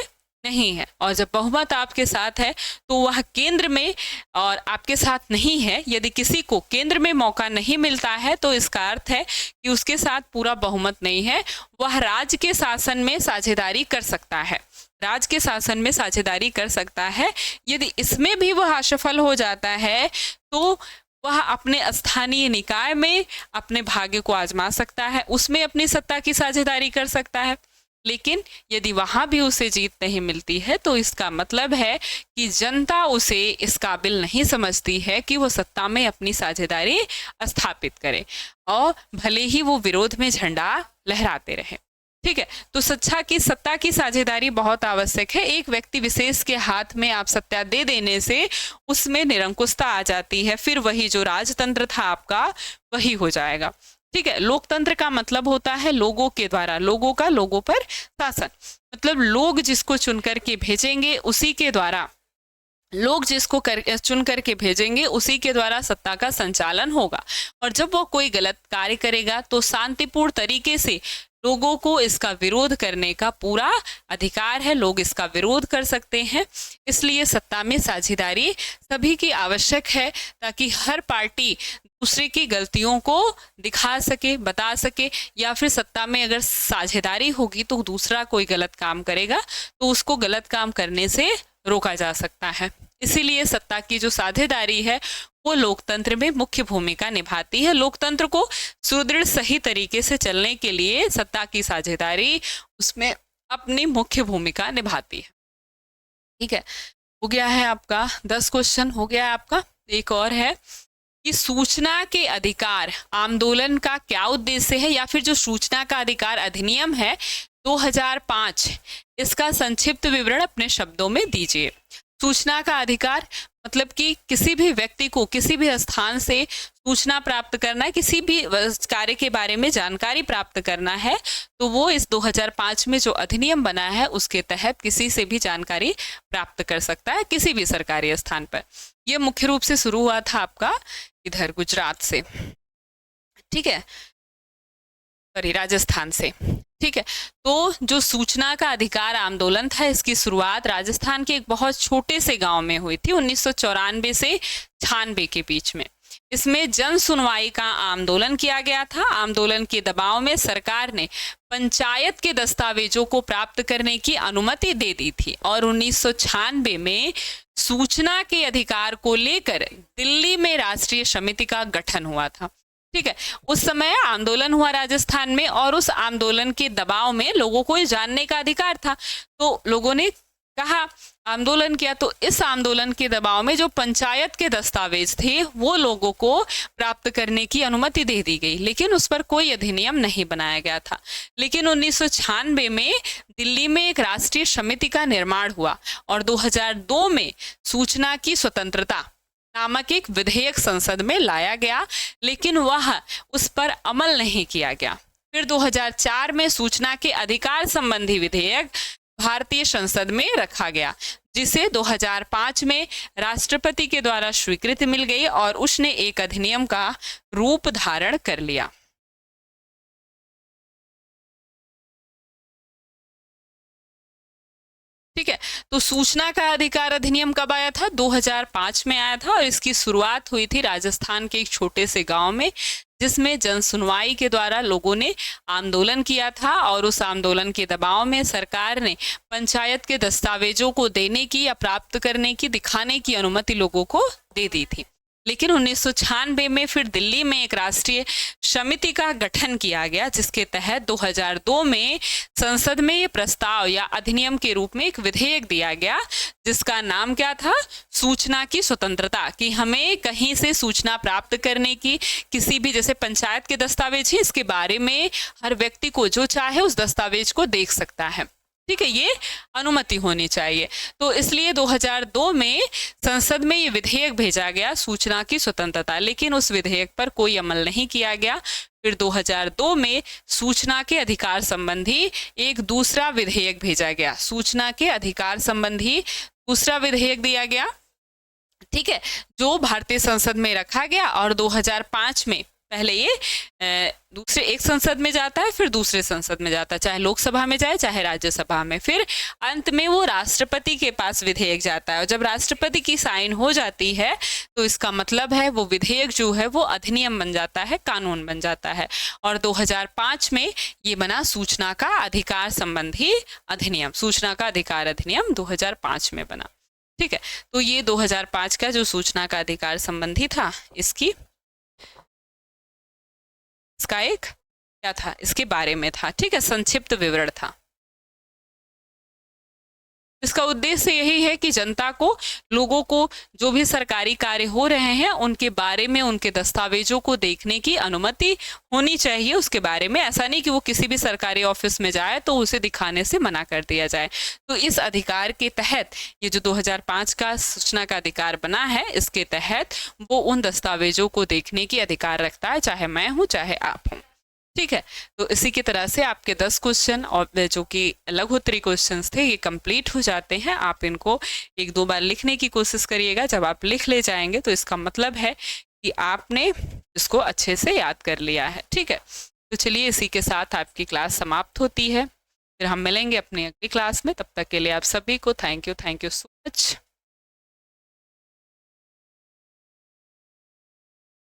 नहीं है। और जब बहुमत आपके साथ है तो वह केंद्र में और आपके साथ नहीं है। यदि किसी को केंद्र में मौका नहीं मिलता है तो इसका अर्थ है कि उसके साथ पूरा बहुमत नहीं है। वह राज्य के शासन में साझेदारी कर सकता है, राज्य के शासन में साझेदारी कर सकता है। यदि इसमें भी वह असफल हो जाता है तो वह अपने स्थानीय निकाय में अपने भाग्य को आजमा सकता है, उसमें अपनी सत्ता की साझेदारी कर सकता है। लेकिन यदि वहां भी उसे जीत नहीं मिलती है तो इसका मतलब है कि जनता उसे इस काबिल नहीं समझती है कि वो सत्ता में अपनी साझेदारी स्थापित करे, और भले ही वो विरोध में झंडा लहराते रहे। ठीक है, तो सत्ता की साझेदारी बहुत आवश्यक है। एक व्यक्ति विशेष के हाथ में आप सत्ता दे देने से उसमें निरंकुशता आ जाती है, फिर वही जो राजतंत्र था आपका वही हो जाएगा। ठीक है, लोकतंत्र का मतलब होता है लोगों के द्वारा, लोगों का लोगों पर शासन। मतलब लोग जिसको चुन करके भेजेंगे उसी के द्वारा, लोग जिसको चुन करके भेजेंगे उसी के द्वारा सत्ता का संचालन होगा। और जब वो कोई गलत कार्य करेगा तो शांतिपूर्ण तरीके से लोगों को इसका विरोध करने का पूरा अधिकार है, लोग इसका विरोध कर सकते हैं। इसलिए सत्ता में साझेदारी सभी की आवश्यक है ताकि हर पार्टी दूसरे की गलतियों को दिखा सके, बता सके, या फिर सत्ता में अगर साझेदारी होगी तो दूसरा कोई गलत काम करेगा तो उसको गलत काम करने से रोका जा सकता है। इसीलिए सत्ता की जो साझेदारी है वो लोकतंत्र में मुख्य भूमिका निभाती है। लोकतंत्र को सुदृढ़ सही तरीके से चलने के लिए सत्ता की साझेदारी उसमें अपनी मुख्य भूमिका निभाती है। ठीक है, हो गया है आपका 10 क्वेश्चन हो गया है आपका। एक और है कि सूचना के अधिकार आंदोलन का क्या उद्देश्य है, या फिर जो सूचना का अधिकार अधिनियम है 2005 इसका संक्षिप्त विवरण अपने शब्दों में दीजिए। सूचना का अधिकार मतलब कि किसी भी व्यक्ति को किसी भी स्थान से सूचना प्राप्त करना, किसी भी कार्य के बारे में जानकारी प्राप्त करना है तो वो इस 2005 में जो अधिनियम बना है उसके तहत किसी से भी जानकारी प्राप्त कर सकता है किसी भी सरकारी स्थान पर। यह मुख्य रूप से शुरू हुआ था आपका इधर गुजरात से, ठीक है, सॉरी राजस्थान से। ठीक है, तो जो सूचना का अधिकार आंदोलन था इसकी शुरुआत राजस्थान के एक बहुत छोटे से गांव में हुई थी 1994 से 96 के बीच में। इसमें जन सुनवाई का आंदोलन किया गया था। आंदोलन के दबाव में सरकार ने पंचायत के दस्तावेजों को प्राप्त करने की अनुमति दे दी थी और 1996 में सूचना के अधिकार को लेकर दिल्ली में राष्ट्रीय समिति का गठन हुआ था। ठीक है, उस समय आंदोलन हुआ राजस्थान में और उस आंदोलन के दबाव में लोगों को ये जानने का अधिकार था, तो लोगों ने कहा, आंदोलन किया, तो इस आंदोलन के दबाव में जो पंचायत के दस्तावेज थे वो लोगों को प्राप्त करने की अनुमति दे दी गई, लेकिन उस पर कोई अधिनियम नहीं बनाया गया था। लेकिन 1996 में दिल्ली में एक राष्ट्रीय समिति का निर्माण हुआ और 2002 में सूचना की स्वतंत्रता नामक एक विधेयक संसद में लाया गया, लेकिन वह उस पर अमल नहीं किया गया। फिर 2004 में सूचना के अधिकार संबंधी विधेयक भारतीय संसद में रखा गया, जिसे 2005 में राष्ट्रपति के द्वारा स्वीकृति मिल गई और उसने एक अधिनियम का रूप धारण कर लिया। ठीक है, तो सूचना का अधिकार अधिनियम कब आया था? 2005 में आया था और इसकी शुरुआत हुई थी राजस्थान के एक छोटे से गांव में, जिसमें जन सुनवाई के द्वारा लोगों ने आंदोलन किया था और उस आंदोलन के दबाव में सरकार ने पंचायत के दस्तावेजों को देने की या प्राप्त करने की, दिखाने की अनुमति लोगों को दे दी थी। लेकिन 1996 में फिर दिल्ली में एक राष्ट्रीय समिति का गठन किया गया, जिसके तहत 2002 में संसद में ये प्रस्ताव या अधिनियम के रूप में एक विधेयक दिया गया, जिसका नाम क्या था? सूचना की स्वतंत्रता, कि हमें कहीं से सूचना प्राप्त करने की, किसी भी, जैसे पंचायत के दस्तावेज है, इसके बारे में हर व्यक्ति को जो चाहे उस दस्तावेज को देख सकता है। ठीक है, ये अनुमति होनी चाहिए। तो इसलिए 2002 में संसद में ये विधेयक भेजा गया, सूचना की स्वतंत्रता, लेकिन उस विधेयक पर कोई अमल नहीं किया गया। फिर 2002 में सूचना के अधिकार संबंधी एक दूसरा विधेयक भेजा गया, सूचना के अधिकार संबंधी दूसरा विधेयक दिया गया। ठीक है, जो भारतीय संसद में रखा गया और 2005 में पहले ये दूसरे एक संसद में जाता है, फिर दूसरे संसद में जाता है, चाहे लोकसभा में जाए चाहे राज्यसभा में, फिर अंत में वो राष्ट्रपति के पास विधेयक जाता है और जब राष्ट्रपति की साइन हो जाती है तो इसका मतलब है वो विधेयक जो है वो अधिनियम बन जाता है, कानून बन जाता है। और 2005 में ये बना सूचना का अधिकार संबंधी अधिनियम, सूचना का अधिकार अधिनियम 2005 में बना। ठीक है, तो ये 2005 का जो सूचना का अधिकार संबंधी था, इसका एक क्या था, इसके बारे में था। ठीक है, संक्षिप्त विवरण था। इसका उद्देश्य यही है कि जनता को, लोगों को जो भी सरकारी कार्य हो रहे हैं उनके बारे में, उनके दस्तावेजों को देखने की अनुमति होनी चाहिए उसके बारे में। ऐसा नहीं कि वो किसी भी सरकारी ऑफिस में जाए तो उसे दिखाने से मना कर दिया जाए। तो इस अधिकार के तहत ये जो 2005 का सूचना का अधिकार बना है, इसके तहत वो उन दस्तावेजों को देखने की अधिकार रखता है, चाहे मैं हूँ चाहे आप हों। ठीक है, तो इसी की तरह से आपके 10 क्वेश्चन और जो कि लघुत्तरी क्वेश्चंस थे ये कंप्लीट हो जाते हैं। आप इनको 1-2 बार लिखने की कोशिश करिएगा। जब आप लिख ले जाएंगे तो इसका मतलब है कि आपने इसको अच्छे से याद कर लिया है। ठीक है, तो चलिए इसी के साथ आपकी क्लास समाप्त होती है। फिर हम मिलेंगे अपनी अगली क्लास में। तब तक के लिए आप सभी को थैंक यू सो मच।